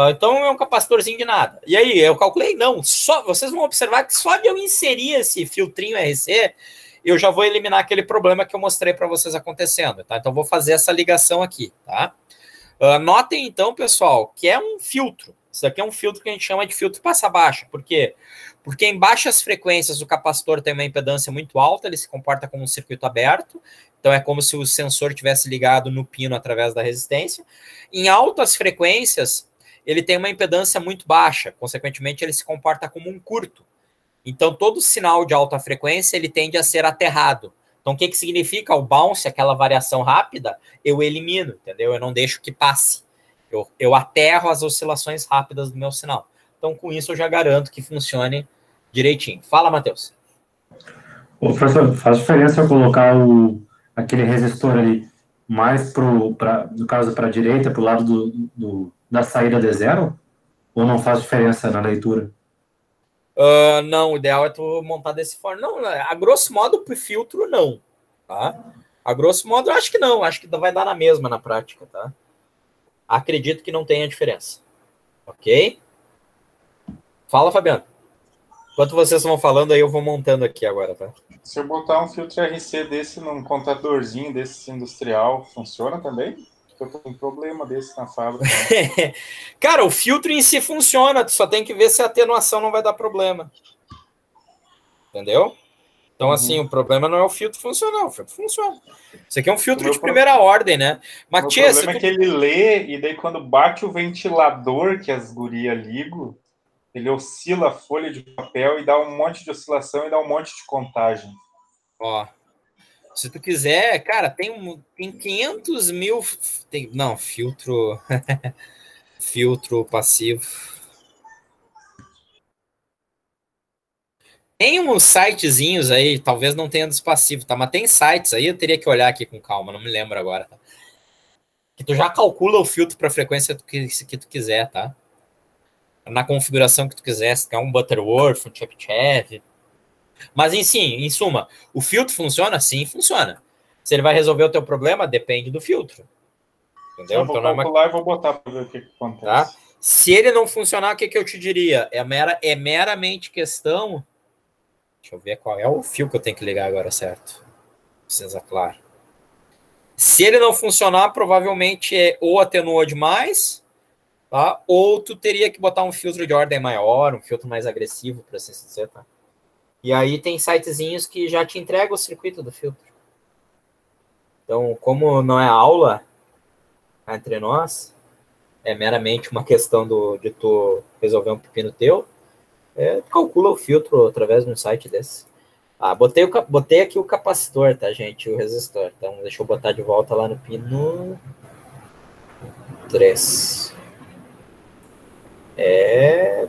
Então é um capacitorzinho de nada. E aí, eu calculei, não, vocês vão observar que só de eu inserir esse filtrinho RC, eu já vou eliminar aquele problema que eu mostrei para vocês acontecendo, tá? Então vou fazer essa ligação aqui, tá? Notem então, pessoal, que é um filtro. Isso daqui é um filtro que a gente chama de filtro passa-baixa. Por quê? Porque em baixas frequências o capacitor tem uma impedância muito alta, ele se comporta como um circuito aberto, então é como se o sensor tivesse ligado no pino através da resistência. Em altas frequências, ele tem uma impedância muito baixa, consequentemente ele se comporta como um curto. Então todo sinal de alta frequência ele tende a ser aterrado. Então o que significa o bounce, aquela variação rápida? Eu elimino, entendeu? Eu não deixo que passe. Eu aterro as oscilações rápidas do meu sinal. Então com isso eu já garanto que funcione direitinho. Fala, Matheus. Ô, professor, faz diferença eu colocar aquele resistor ali mais no caso, para a direita, para o lado da saída de zero? Ou não faz diferença na leitura? Não, o ideal é tu montar desse forma. Não, a grosso modo, pro filtro, não. Tá? A grosso modo, eu acho que não. Acho que vai dar na mesma na prática, tá? Acredito que não tenha diferença. Ok? Fala, Fabiano. Enquanto vocês vão falando, aí eu vou montando aqui agora, tá? Se eu botar um filtro RC desse num contadorzinho desse industrial, funciona também? Eu tô com um problema desse na fábrica. Cara, o filtro em si funciona, tu só tem que ver se a atenuação não vai dar problema. Entendeu? Então, assim, o problema não é o filtro funcionar, o filtro funciona. Isso aqui é um filtro de primeira ordem, né? Mas o problema é que ele lê, e daí quando bate o ventilador que as gurias ligam, ele oscila a folha de papel e dá um monte de oscilação e dá um monte de contagem. Ó, se tu quiser, cara, tem 500 mil... não, filtro... filtro passivo. Tem uns sitezinhos aí, talvez não tenha dos passivos, tá? Mas tem sites aí, eu teria que olhar aqui com calma, não me lembro agora. Tá? Que tu já calcula o filtro para a frequência que tu quiser, tá? Na configuração que tu quiser, se quer um Butterworth, um Chebyshev. Mas, em suma, o filtro funciona? Sim, funciona. Se ele vai resolver o teu problema, depende do filtro. Entendeu? Eu vou calcular e vou botar para ver o que acontece. Tá? Se ele não funcionar, o que eu te diria? É meramente questão... Deixa eu ver qual é o fio que eu tenho que ligar agora, certo? Precisa, claro. Se ele não funcionar, provavelmente ou atenuou demais, tá? Ou tu teria que botar um filtro de ordem maior, um filtro mais agressivo, para assim dizer, tá? E aí tem sitezinhos que já te entregam o circuito do filtro. Então, como não é aula entre nós, é meramente uma questão de tu resolver um pepino teu, calcula o filtro através de um site desse. Botei aqui o capacitor, tá, gente? O resistor. Então, deixa eu botar de volta lá no pino 3.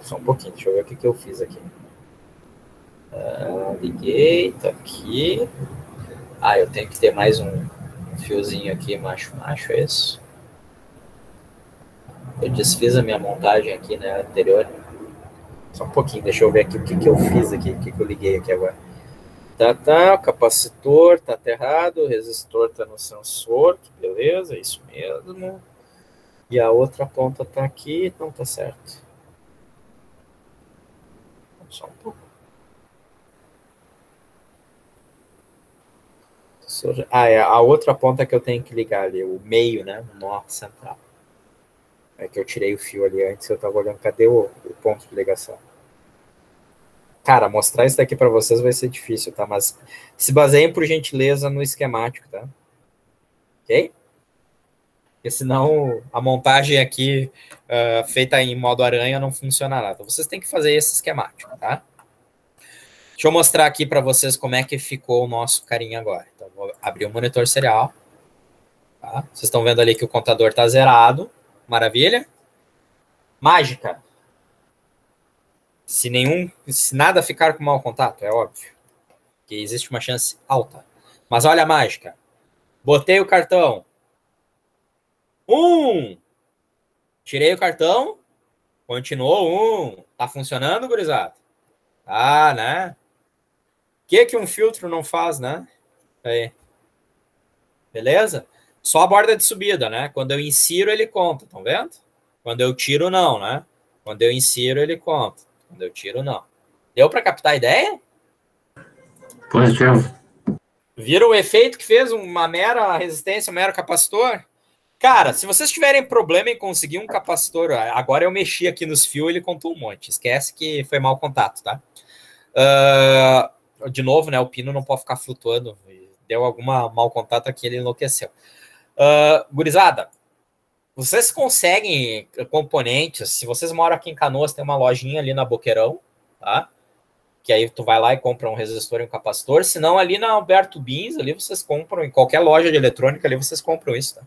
Só um pouquinho, deixa eu ver o que eu fiz aqui. Liguei, tá aqui. Eu tenho que ter mais um fiozinho aqui, macho, é isso? Eu desfiz a minha montagem aqui, né, anterior. Só um pouquinho, deixa eu ver aqui o que eu fiz aqui, o que eu liguei aqui agora. O capacitor tá aterrado, o resistor tá no sensor, que beleza, isso mesmo. E a outra ponta tá aqui, então tá certo. Só um pouco. A outra ponta que eu tenho que ligar ali, o meio, né, o nó central. É que eu tirei o fio ali antes, eu tava olhando, cadê o ponto de ligação? Cara, mostrar isso daqui para vocês vai ser difícil, tá? Mas se baseiem, por gentileza, no esquemático, tá? Ok? Porque senão a montagem aqui feita em modo aranha não funcionará. Então vocês têm que fazer esse esquemático, tá? Deixa eu mostrar aqui para vocês como é que ficou o nosso carinha agora. Então vou abrir o monitor serial. Tá? Vocês estão vendo ali que o contador está zerado. Maravilha. Mágica. Se nada ficar com mau contato, é óbvio que existe uma chance alta. Mas olha a mágica. Botei o cartão. Tirei o cartão. Continuou Tá funcionando, gurizada? Né? O que um filtro não faz, né? Aí. Beleza? Só a borda de subida, né? Quando eu insiro, ele conta, estão vendo? Quando eu tiro, não, né? Quando eu insiro, ele conta. Quando eu tiro, não. Deu para captar a ideia? Positivo. Viram o efeito que fez uma mera resistência, um mero capacitor? Cara, se vocês tiverem problema em conseguir um capacitor, agora eu mexi aqui nos fios, ele contou um monte. Esquece que foi mau contato, tá? De novo, né? O pino não pode ficar flutuando. Deu alguma mau contato aqui, ele enlouqueceu. Gurizada, vocês conseguem componentes? Se vocês moram aqui em Canoas, tem uma lojinha ali na Boqueirão, tá? Que aí tu vai lá e compra um resistor e um capacitor. Se não, ali na Alberto Bins, ali vocês compram, em qualquer loja de eletrônica, ali vocês compram isso, tá?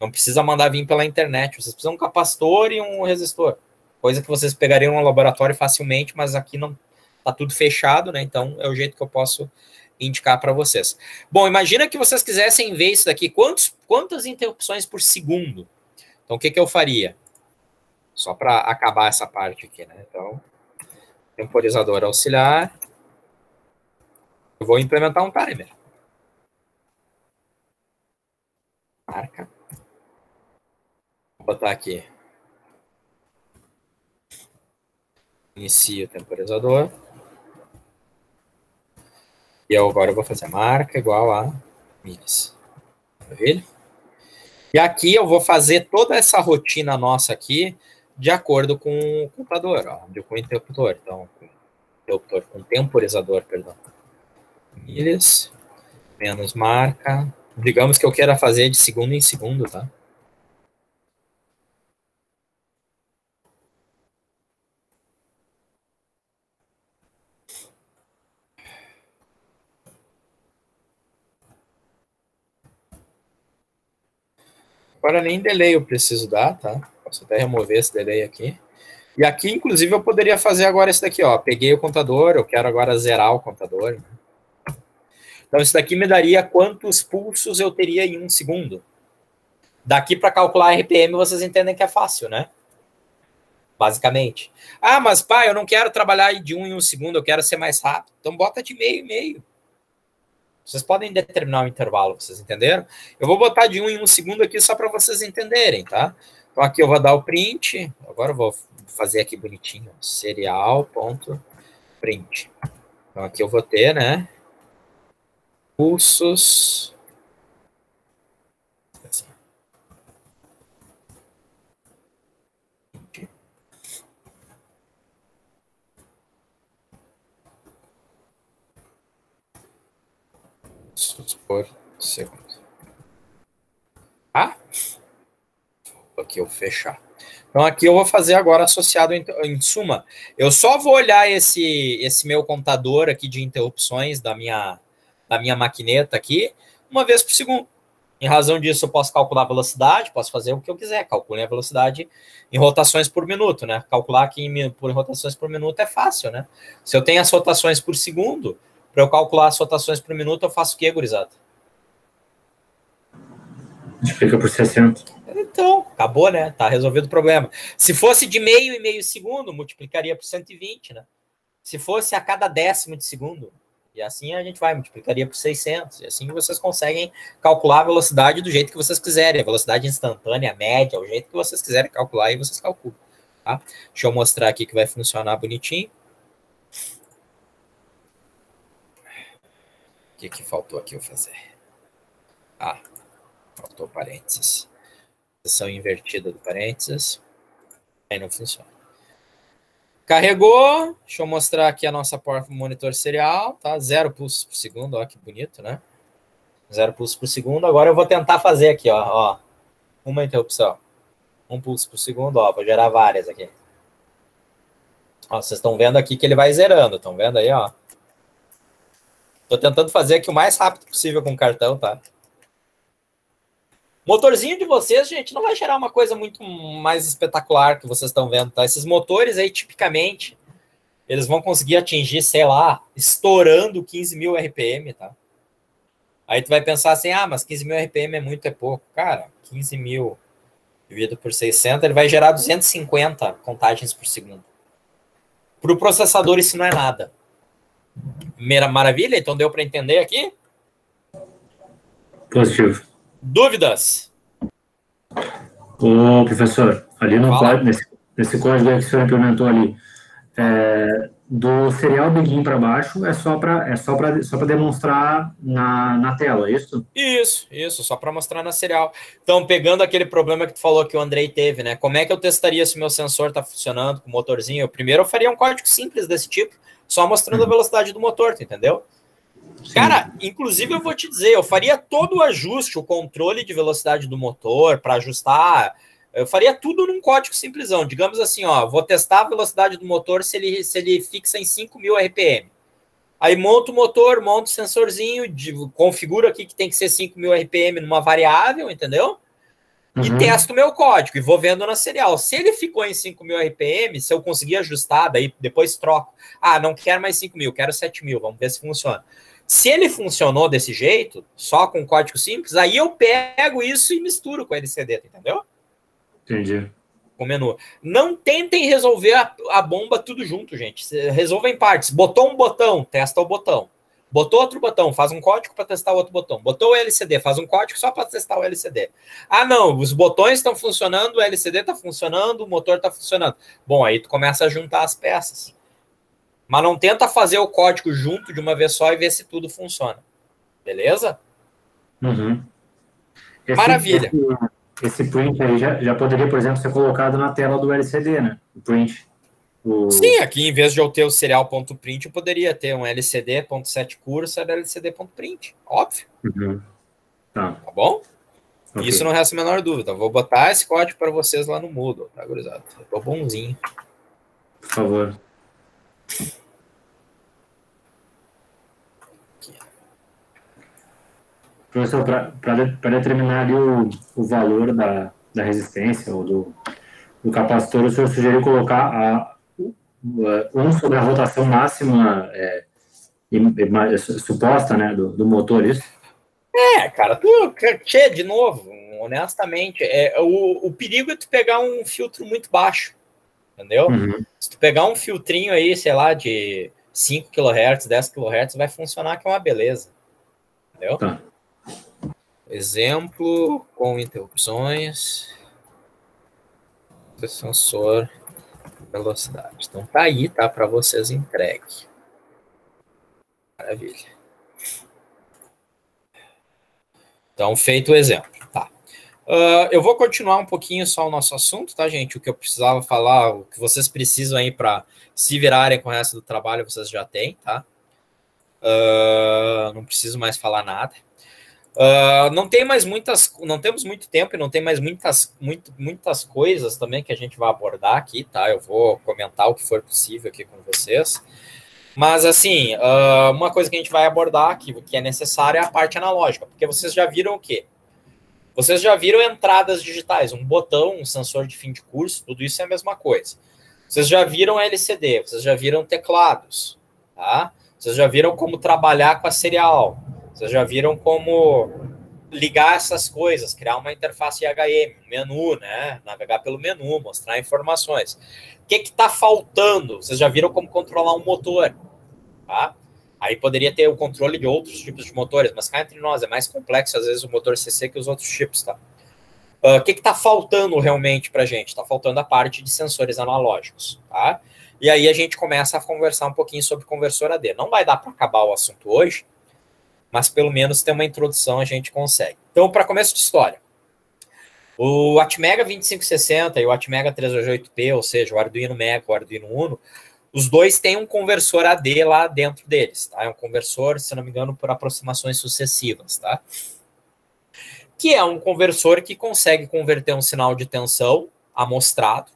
Não precisa mandar vir pela internet. Vocês precisam de um capacitor e um resistor. Coisa que vocês pegariam no laboratório facilmente, mas aqui não tá tudo fechado, né? Então é o jeito que eu posso indicar para vocês. Bom, imagina que vocês quisessem ver isso daqui. Quantas interrupções por segundo? Então o que eu faria? Só para acabar essa parte aqui, né? Então, temporizador auxiliar. Eu vou implementar um timer. Marca. Vou botar aqui. Inicio o temporizador. E agora eu vou fazer marca igual a milhas. Maravilha? E aqui eu vou fazer toda essa rotina nossa aqui de acordo com o computador, com o interruptor. Então, com o temporizador, perdão. Milhas, menos marca. Digamos que eu queira fazer de segundo em segundo, tá? Agora nem delay eu preciso dar, tá? Posso até remover esse delay aqui. E aqui, inclusive, eu poderia fazer agora esse daqui, ó. Peguei o contador, eu quero agora zerar o contador. Então, isso daqui me daria quantos pulsos eu teria em um segundo. Daqui para calcular RPM, vocês entendem que é fácil, né? Basicamente. Mas pai, eu não quero trabalhar de um em um segundo, eu quero ser mais rápido. Então, bota de meio e meio. Vocês podem determinar o intervalo, vocês entenderam? Eu vou botar de um em um segundo aqui só para vocês entenderem, tá? Então, aqui eu vou dar o print. Agora eu vou fazer aqui bonitinho. Serial.print. Então, aqui eu vou ter, né? Pulsos. Assim. Pulsos por segundo. Aqui eu vou fechar. Então, aqui eu vou fazer agora associado em suma. Eu só vou olhar esse meu contador aqui de interrupções da minha maquineta aqui, uma vez por segundo. Em razão disso, eu posso calcular a velocidade, posso fazer o que eu quiser. Calcule a velocidade em rotações por minuto, né? Calcular aqui por rotações por minuto é fácil, né? Se eu tenho as rotações por segundo, para eu calcular as rotações por minuto, eu faço o quê, gurizada? Multiplica por 60. Então, acabou, né? Tá resolvido o problema. Se fosse de meio e meio segundo, multiplicaria por 120, né? Se fosse a cada décimo de segundo, e assim a gente vai, multiplicaria por 600. E assim vocês conseguem calcular a velocidade do jeito que vocês quiserem. A velocidade instantânea, média, o jeito que vocês quiserem calcular, e vocês calculam. Tá? Deixa eu mostrar aqui que vai funcionar bonitinho. O que faltou aqui eu fazer? Ah, faltou parênteses. Seção invertida do parênteses. Aí não funciona. Carregou. Deixa eu mostrar aqui a nossa porta monitor serial. Tá? 0 pulsos por segundo. Ó, que bonito, né? 0 pulsos por segundo. Agora eu vou tentar fazer aqui, ó. Uma interrupção. 1 pulso por segundo. Ó, vou gerar várias aqui. Ó, vocês estão vendo aqui que ele vai zerando. Estão vendo aí, ó? Tô tentando fazer aqui o mais rápido possível com o cartão, tá? Motorzinho de vocês, gente, não vai gerar uma coisa muito mais espetacular que vocês estão vendo, tá? Esses motores aí, tipicamente, eles vão conseguir atingir, sei lá, estourando 15 mil RPM, tá? Aí tu vai pensar assim, mas 15 mil RPM é muito, é pouco. Cara, 15 mil dividido por 600, ele vai gerar 250 contagens por segundo. Para o processador, isso não é nada. Maravilha? Então deu para entender aqui? Positivo. Dúvidas? Ô, professor, ali no código, nesse código que o senhor implementou ali, do serial begin para baixo é só para demonstrar na tela, é isso? Isso, só para mostrar na serial. Então, pegando aquele problema que tu falou que o Andrei teve, né? Como é que eu testaria se o meu sensor está funcionando com o motorzinho? Primeiro eu faria um código simples desse tipo, só mostrando a velocidade do motor, tu entendeu? Sim. Cara, inclusive eu vou te dizer, eu faria todo o ajuste, o controle de velocidade do motor para ajustar, eu faria tudo num código simplesão. Digamos assim, ó, vou testar a velocidade do motor se ele fixa em 5.000 RPM. Aí monto o motor, monto o sensorzinho, configuro aqui que tem que ser 5.000 RPM numa variável, entendeu? E testo o meu código e vou vendo na serial. Se ele ficou em 5.000 RPM, se eu conseguir ajustar, daí depois troco. Não quero mais 5.000, quero 7.000, vamos ver se funciona. Se ele funcionou desse jeito, só com código simples, aí eu pego isso e misturo com a LCD, entendeu? Entendi. Com o menu. Não tentem resolver a bomba tudo junto, gente. Resolva em partes. Botou um botão, testa o botão. Botou outro botão, faz um código para testar o outro botão. Botou o LCD, faz um código só para testar o LCD. Não, os botões estão funcionando, o LCD está funcionando, o motor está funcionando. Bom, aí tu começa a juntar as peças. Mas não tenta fazer o código junto de uma vez só e ver se tudo funciona. Beleza? Maravilha. Esse print aí já poderia, por exemplo, ser colocado na tela do LCD, né? O print. Sim, aqui em vez de eu ter o serial.print, eu poderia ter um LCD.setCursor, LCD.print. Óbvio. Tá bom? Okay. Isso não resta a menor dúvida. Vou botar esse código para vocês lá no Moodle, tá, gurizada? Eu tô bonzinho. Por favor. Professor, para determinar ali o valor da resistência ou do capacitor, o senhor sugeriu colocar 1 sobre a rotação máxima suposta, né, do motor, isso? Cara, de novo, honestamente, o perigo é tu pegar um filtro muito baixo, entendeu? Se tu pegar um filtrinho aí, sei lá, de 5 kHz, 10 kHz, vai funcionar que é uma beleza, entendeu? Tá. Exemplo com interrupções, sensor, velocidade. Então tá aí, tá para vocês entregue. Maravilha. Então, feito o exemplo, tá. Eu vou continuar um pouquinho só o nosso assunto, tá, gente? O que eu precisava falar, o que vocês precisam aí para se virarem com o resto do trabalho, vocês já têm, tá? Não preciso mais falar nada. Não tem mais não temos muito tempo e não tem mais muitas coisas também que a gente vai abordar aqui, tá? Eu vou comentar o que for possível aqui com vocês. Mas, assim, uma coisa que a gente vai abordar aqui, que é necessária, é a parte analógica, porque vocês já viram o quê? Vocês já viram entradas digitais, um botão, um sensor de fim de curso, tudo isso é a mesma coisa. Vocês já viram LCD, vocês já viram teclados, tá? Vocês já viram como trabalhar com a serial, vocês já viram como ligar essas coisas, criar uma interface IHM, um menu, né? Navegar pelo menu, mostrar informações. O que está faltando? Vocês já viram como controlar um motor, tá? Aí poderia ter o controle de outros tipos de motores, mas cá entre nós é mais complexo, às vezes, o motor CC que os outros chips, tá? O que está faltando realmente para a gente? Está faltando a parte de sensores analógicos, tá? E aí a gente começa a conversar um pouquinho sobre conversor AD. Não vai dar para acabar o assunto hoje, mas pelo menos ter uma introdução a gente consegue. Então, para começo de história, o Atmega 2560 e o Atmega 328P, ou seja, o Arduino Mega e o Arduino Uno, os dois têm um conversor AD lá dentro deles, tá? É um conversor, se não me engano, por aproximações sucessivas, tá? Que é um conversor que consegue converter um sinal de tensão amostrado,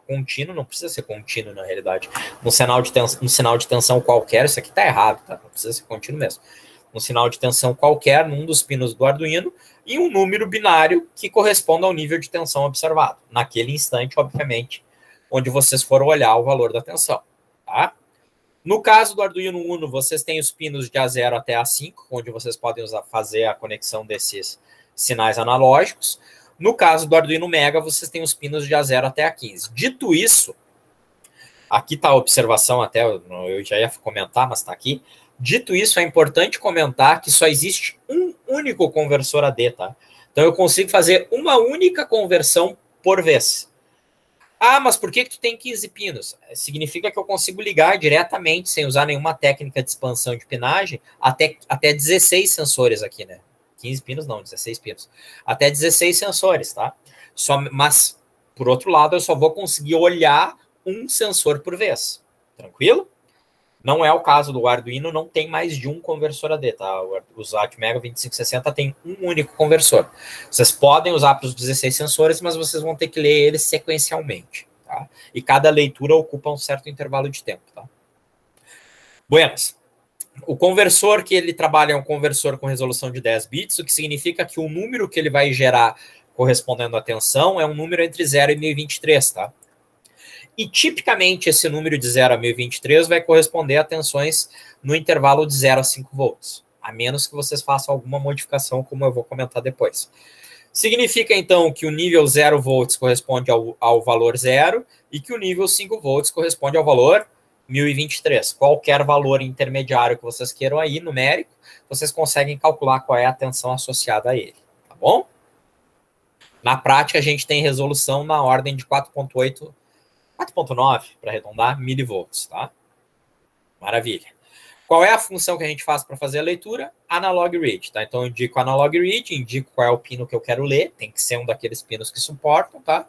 contínuo, não precisa ser contínuo na realidade, um sinal de tensão qualquer, isso aqui tá errado, tá? Não precisa ser contínuo mesmo. Um sinal de tensão qualquer num dos pinos do Arduino e um número binário que corresponda ao nível de tensão observado, naquele instante, obviamente, onde vocês foram olhar o valor da tensão, tá? No caso do Arduino Uno, vocês têm os pinos de A0 até A5, onde vocês podem fazer a conexão desses sinais analógicos. No caso do Arduino Mega, vocês têm os pinos de A0 até A15. Dito isso, aqui está a observação, até eu já ia comentar, mas está aqui. Dito isso, é importante comentar que só existe um único conversor AD, tá? Então eu consigo fazer uma única conversão por vez. Ah, mas por que tu tem 15 pinos? Significa que eu consigo ligar diretamente, sem usar nenhuma técnica de expansão de pinagem, até 16 sensores aqui, né? 15 pinos não, 16 pinos. Até 16 sensores, tá? Mas, por outro lado, eu só vou conseguir olhar um sensor por vez. Tranquilo? Não é o caso do Arduino, não tem mais de um conversor AD, tá? Os Atmega 2560 tem um único conversor. Vocês podem usar para os 16 sensores, mas vocês vão ter que ler eles sequencialmente, tá? E cada leitura ocupa um certo intervalo de tempo, tá? Buenas. O conversor que ele trabalha é um conversor com resolução de 10 bits, o que significa que o número que ele vai gerar correspondendo à tensão é um número entre 0 e 1023, tá? E tipicamente esse número de 0 a 1023 vai corresponder a tensões no intervalo de 0 a 5 volts, a menos que vocês façam alguma modificação, como eu vou comentar depois. Significa então que o nível 0 volts corresponde ao valor 0 e que o nível 5 volts corresponde ao valor 1023. Qualquer valor intermediário que vocês queiram aí, numérico, vocês conseguem calcular qual é a tensão associada a ele, tá bom? Na prática, a gente tem resolução na ordem de 4.8, 4.9, para arredondar, milivolts, tá? Maravilha. Qual é a função que a gente faz para fazer a leitura? Analog read, tá? Então, eu indico analog read, indico qual é o pino que eu quero ler, tem que ser um daqueles pinos que suportam, tá?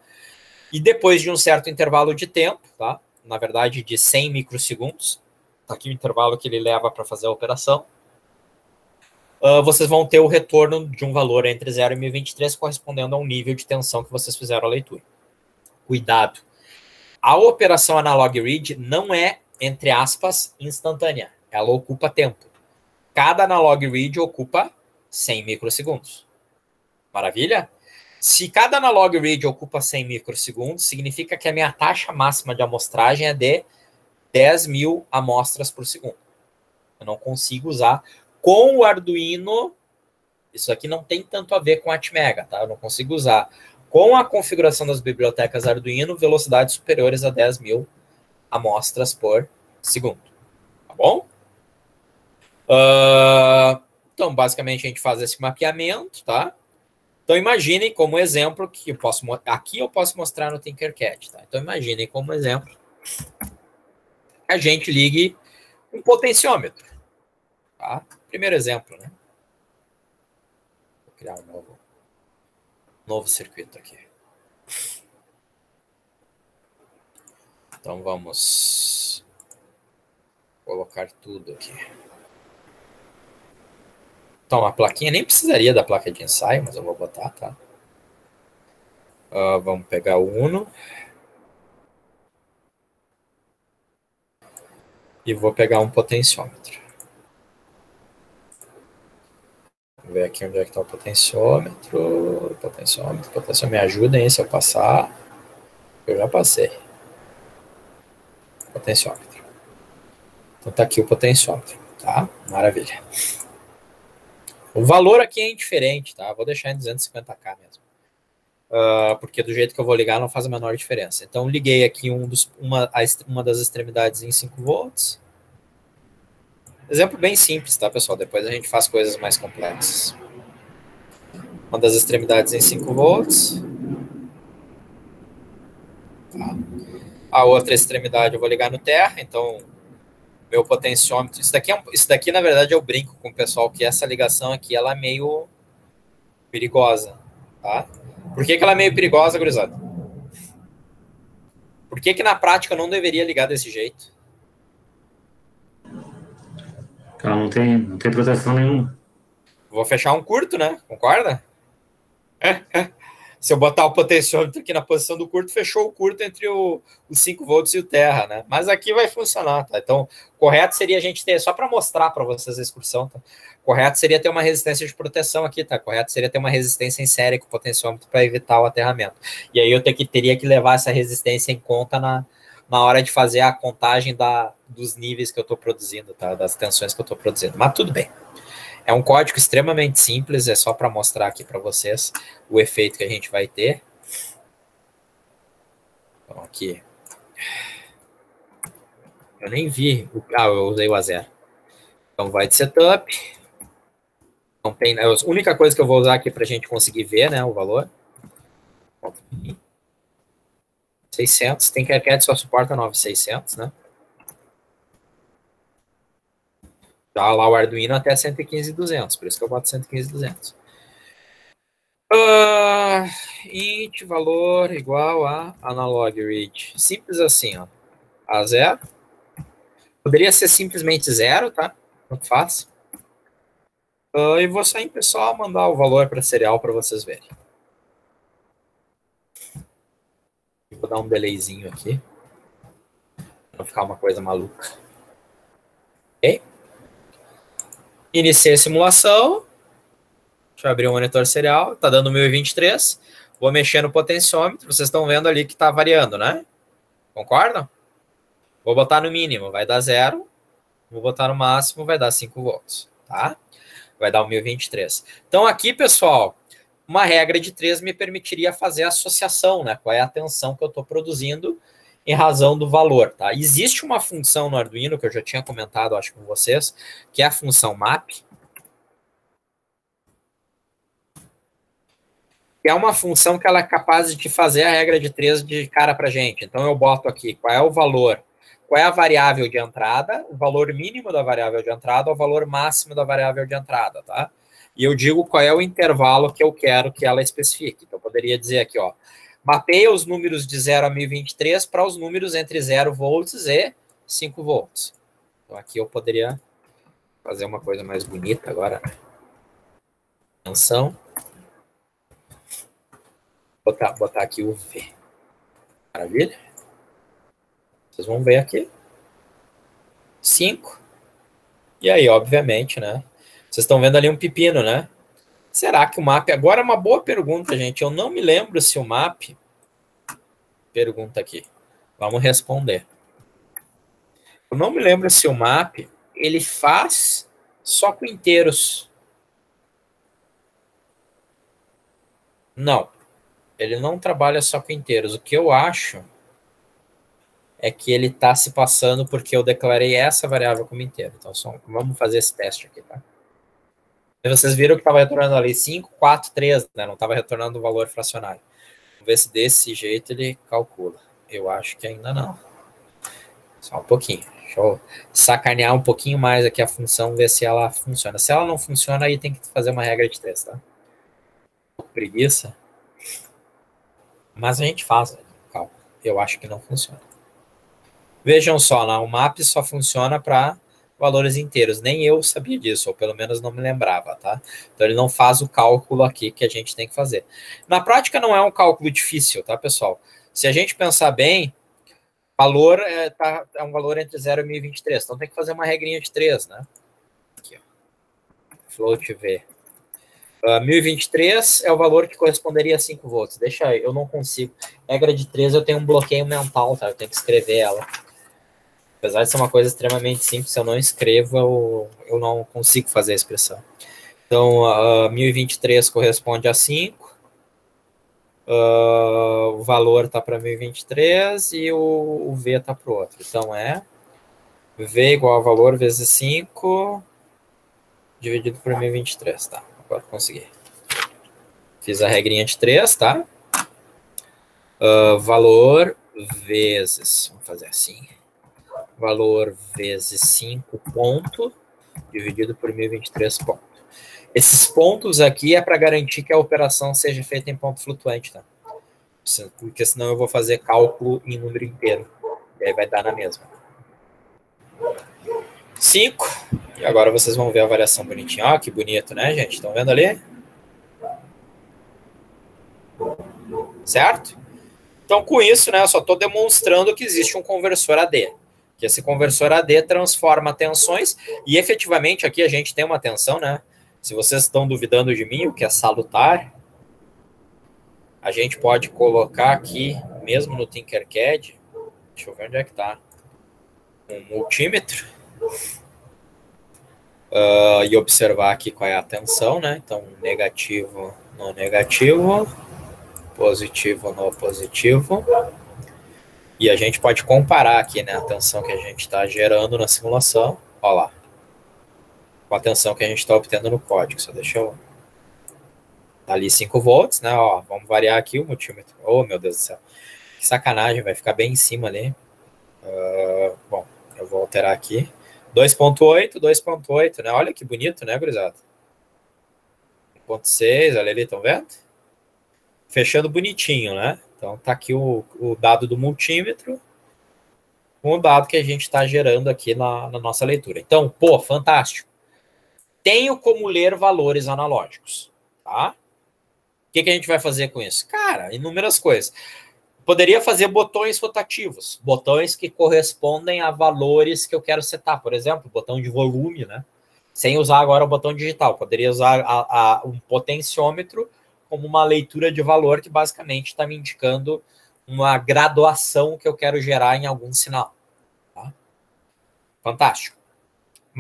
E depois de um certo intervalo de tempo, tá? Na verdade, de 100 microsegundos, tá aqui o intervalo que ele leva para fazer a operação, vocês vão ter o retorno de um valor entre 0 e 1023, correspondendo a um nível de tensão que vocês fizeram a leitura. Cuidado! A operação analog read não é, entre aspas, instantânea. Ela ocupa tempo. Cada analog read ocupa 100 microsegundos. Maravilha? Se cada analog read ocupa 100 microsegundos, significa que a minha taxa máxima de amostragem é de 10 mil amostras por segundo. Eu não consigo usar com o Arduino. Isso aqui não tem tanto a ver com a Atmega, tá? Eu não consigo usar com a configuração das bibliotecas Arduino velocidades superiores a 10 mil amostras por segundo. Tá bom? Então, basicamente, a gente faz esse mapeamento, tá? Então, imaginem como exemplo que aqui eu posso mostrar no Tinkercad, tá? Então, imaginem como exemplo a gente ligue um potenciômetro, tá? Primeiro exemplo, né? Vou criar um novo circuito aqui. Então, vamos colocar tudo aqui. Então, a plaquinha nem precisaria da placa de ensaio, mas eu vou botar, tá? Vamos pegar o Uno. E vou pegar um potenciômetro. Vou ver aqui onde é que está o potenciômetro. Potenciômetro, me ajudem aí se eu passar. Eu já passei. Potenciômetro. Então tá aqui o potenciômetro, tá? Maravilha. O valor aqui é indiferente, tá? Vou deixar em 250k mesmo. Porque do jeito que eu vou ligar não faz a menor diferença. Então liguei aqui uma das extremidades em 5 volts. Exemplo bem simples, tá, pessoal? Depois a gente faz coisas mais complexas. Uma das extremidades em 5 volts. Tá. A outra extremidade eu vou ligar no terra, então meu potenciômetro... Isso daqui, na verdade, eu brinco com o pessoal que essa ligação aqui, ela é meio perigosa, tá? Por que ela é meio perigosa, gurizada? Por que na prática eu não deveria ligar desse jeito? Ela não tem proteção nenhuma. Vou fechar um curto, né? Concorda? Se eu botar o potenciômetro aqui na posição do curto, fechou o curto entre os 5 volts e o terra, né? Mas aqui vai funcionar, tá? Então, correto seria a gente ter, só para mostrar para vocês a excursão, tá? Correto seria ter uma resistência de proteção aqui, tá? Correto seria ter uma resistência em série com o potenciômetro para evitar o aterramento. E aí eu teria que levar essa resistência em conta na hora de fazer a contagem dos níveis que eu estou produzindo, tá? Das tensões que eu estou produzindo. Mas tudo bem. É um código extremamente simples, é só para mostrar aqui para vocês o efeito que a gente vai ter. Então, aqui. Eu nem vi. Eu usei o A0. Então, vai de setup. Não tem, a única coisa que eu vou usar aqui para a gente conseguir ver, né, o valor. 600. Tem que só suporta 9600, né? Já lá o Arduino até 115.200, por isso que eu boto 115.200. Int valor igual a analog read. Simples assim, ó. A 0. Poderia ser simplesmente 0, tá? Tanto faz. E vou sair, pessoal, mandar o valor para serial para vocês verem. Vou dar um delayzinho aqui. Para não ficar uma coisa maluca. Ok? Iniciei a simulação. Deixa eu abrir o monitor serial. Tá dando 1023. Vou mexer no potenciômetro. Vocês estão vendo ali que tá variando, né? Concordam? Vou botar no mínimo, vai dar 0. Vou botar no máximo, vai dar 5 volts, tá? Vai dar 1023. Então aqui, pessoal, uma regra de 3 me permitiria fazer a associação, né? Qual é a tensão que eu estou produzindo em razão do valor, tá? Existe uma função no Arduino, que eu já tinha comentado, acho, com vocês, que é a função map, que é uma função que ela é capaz de fazer a regra de 3 de cara para gente. Então eu boto aqui qual é o valor, qual é a variável de entrada, o valor mínimo da variável de entrada, o valor máximo da variável de entrada, tá? E eu digo qual é o intervalo que eu quero que ela especifique. Então eu poderia dizer aqui, ó, mapeia os números de 0 a 1023 para os números entre 0 volts e 5 volts. Então aqui eu poderia fazer uma coisa mais bonita agora. Atenção. Botar aqui o V. Maravilha? Vocês vão ver aqui. 5. E aí, obviamente, né? Vocês estão vendo ali um pepino, né? Será que o map... Agora é uma boa pergunta, gente. Eu não me lembro se o map... Pergunta aqui. Vamos responder. Eu não me lembro se o map ele faz só com inteiros. Não. Ele não trabalha só com inteiros. O que eu acho é que ele está se passando porque eu declarei essa variável como inteiro. Então, vamos fazer esse teste aqui, tá? E vocês viram que estava retornando ali 5, 4, 3, né? Não estava retornando o valor fracionário. Vamos ver se desse jeito ele calcula. Eu acho que ainda não. Só um pouquinho. Deixa eu sacanear um pouquinho mais aqui a função, ver se ela funciona. Se ela não funciona, aí tem que fazer uma regra de 3, tá? Preguiça. Mas a gente faz, né? Calma. Eu acho que não funciona. Vejam só, né? O map só funciona para valores inteiros. Nem eu sabia disso, ou pelo menos não me lembrava, tá? Então ele não faz o cálculo aqui que a gente tem que fazer. Na prática não é um cálculo difícil, tá, pessoal? Se a gente pensar bem, valor é um valor entre 0 e 1023, então tem que fazer uma regrinha de 3, né? Aqui, ó. Float V. 1023 é o valor que corresponderia a 5 volts. Deixa eu não consigo. Regra de 3 eu tenho um bloqueio mental, tá? Eu tenho que escrever ela. Apesar de ser uma coisa extremamente simples, se eu não escrevo, eu não consigo fazer a expressão. Então, 1023 corresponde a 5. O valor está para 1023 e o V está para o outro. Então, é V igual a valor vezes 5 dividido por 1023, tá? Agora consegui. Fiz a regrinha de 3, tá? Valor vezes, vamos fazer assim, valor vezes 5 ponto dividido por 1023 ponto. Esses pontos aqui é para garantir que a operação seja feita em ponto flutuante, tá? Porque senão eu vou fazer cálculo em número inteiro. E aí vai dar na mesma. 5. E agora vocês vão ver a variação bonitinha. Ó, que bonito, né, gente? Estão vendo ali? Certo? Então, com isso, né, eu só estou demonstrando que existe um conversor AD. Que esse conversor AD transforma tensões. E, efetivamente, aqui a gente tem uma tensão, né? Se vocês estão duvidando de mim, o que é salutar, a gente pode colocar aqui, mesmo no Tinkercad, deixa eu ver onde é que está, um multímetro, e observar aqui qual é a tensão, né? Então, negativo no negativo, positivo no positivo, e a gente pode comparar aqui, né, a tensão que a gente está gerando na simulação, ó lá, com a tensão que a gente está obtendo no código. Só deixa eu... Tá ali 5 volts, né? Ó, vamos variar aqui o multímetro. Oh, meu Deus do céu. Que sacanagem, vai ficar bem em cima ali. Bom, eu vou alterar aqui. 2.8, 2.8, né? Olha que bonito, né, gurizada? 1.6, olha ali, estão vendo? Fechando bonitinho, né? Então tá aqui o dado do multímetro com o dado que a gente está gerando aqui na nossa leitura. Então, pô, fantástico. Tenho como ler valores analógicos, tá? O que a gente vai fazer com isso? Cara, inúmeras coisas. Poderia fazer botões rotativos, botões que correspondem a valores que eu quero setar. Por exemplo, botão de volume, né? Sem usar agora o botão digital. Poderia usar um potenciômetro como uma leitura de valor que basicamente está me indicando uma graduação que eu quero gerar em algum sinal. Tá? Fantástico.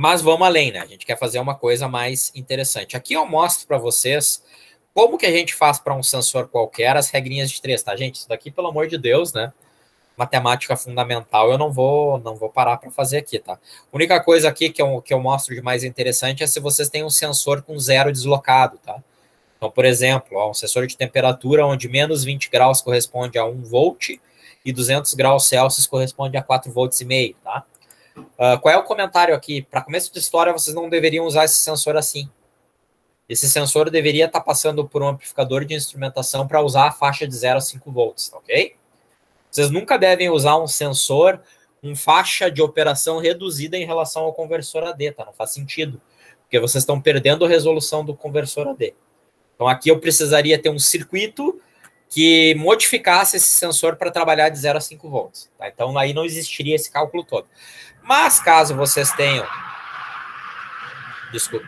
Mas vamos além, né? A gente quer fazer uma coisa mais interessante. Aqui eu mostro para vocês como que a gente faz para um sensor qualquer as regrinhas de 3, tá, gente? Isso daqui, pelo amor de Deus, né? Matemática fundamental, eu não vou parar para fazer aqui, tá? A única coisa aqui que eu mostro de mais interessante é se vocês têm um sensor com 0 deslocado, tá? Então, por exemplo, ó, um sensor de temperatura onde menos 20 graus corresponde a 1 volt e 200 graus Celsius corresponde a 4 volts e meio, tá? Qual é o comentário aqui? Para começo de história, vocês não deveriam usar esse sensor assim. Esse sensor deveria estar passando por um amplificador de instrumentação para usar a faixa de 0 a 5 volts, ok? Vocês nunca devem usar um sensor com faixa de operação reduzida em relação ao conversor AD, tá? Não faz sentido, porque vocês estão perdendo a resolução do conversor AD. Então aqui eu precisaria ter um circuito que modificasse esse sensor para trabalhar de 0 a 5 volts. Tá? Então aí não existiria esse cálculo todo. Mas caso vocês tenham... Desculpe.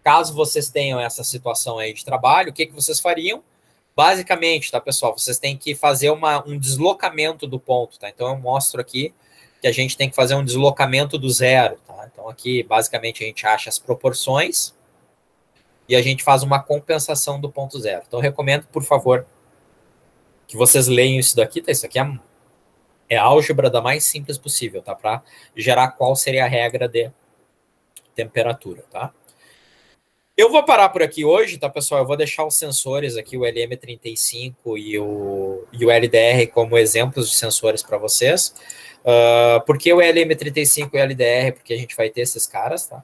Caso vocês tenham essa situação aí de trabalho, o que vocês fariam? Basicamente, tá, pessoal? Vocês têm que fazer um deslocamento do ponto, tá? Então, eu mostro aqui que a gente tem que fazer um deslocamento do zero, tá? Então, aqui, basicamente, a gente acha as proporções e a gente faz uma compensação do ponto zero. Então, eu recomendo, por favor, que vocês leiam isso daqui, tá? Isso aqui é álgebra da mais simples possível, tá? Para gerar qual seria a regra de temperatura, tá? Eu vou parar por aqui hoje, tá, pessoal? Eu vou deixar os sensores aqui, o LM35 e o LDR como exemplos de sensores para vocês. Por que o LM35 e o LDR? Porque a gente vai ter esses caras, tá?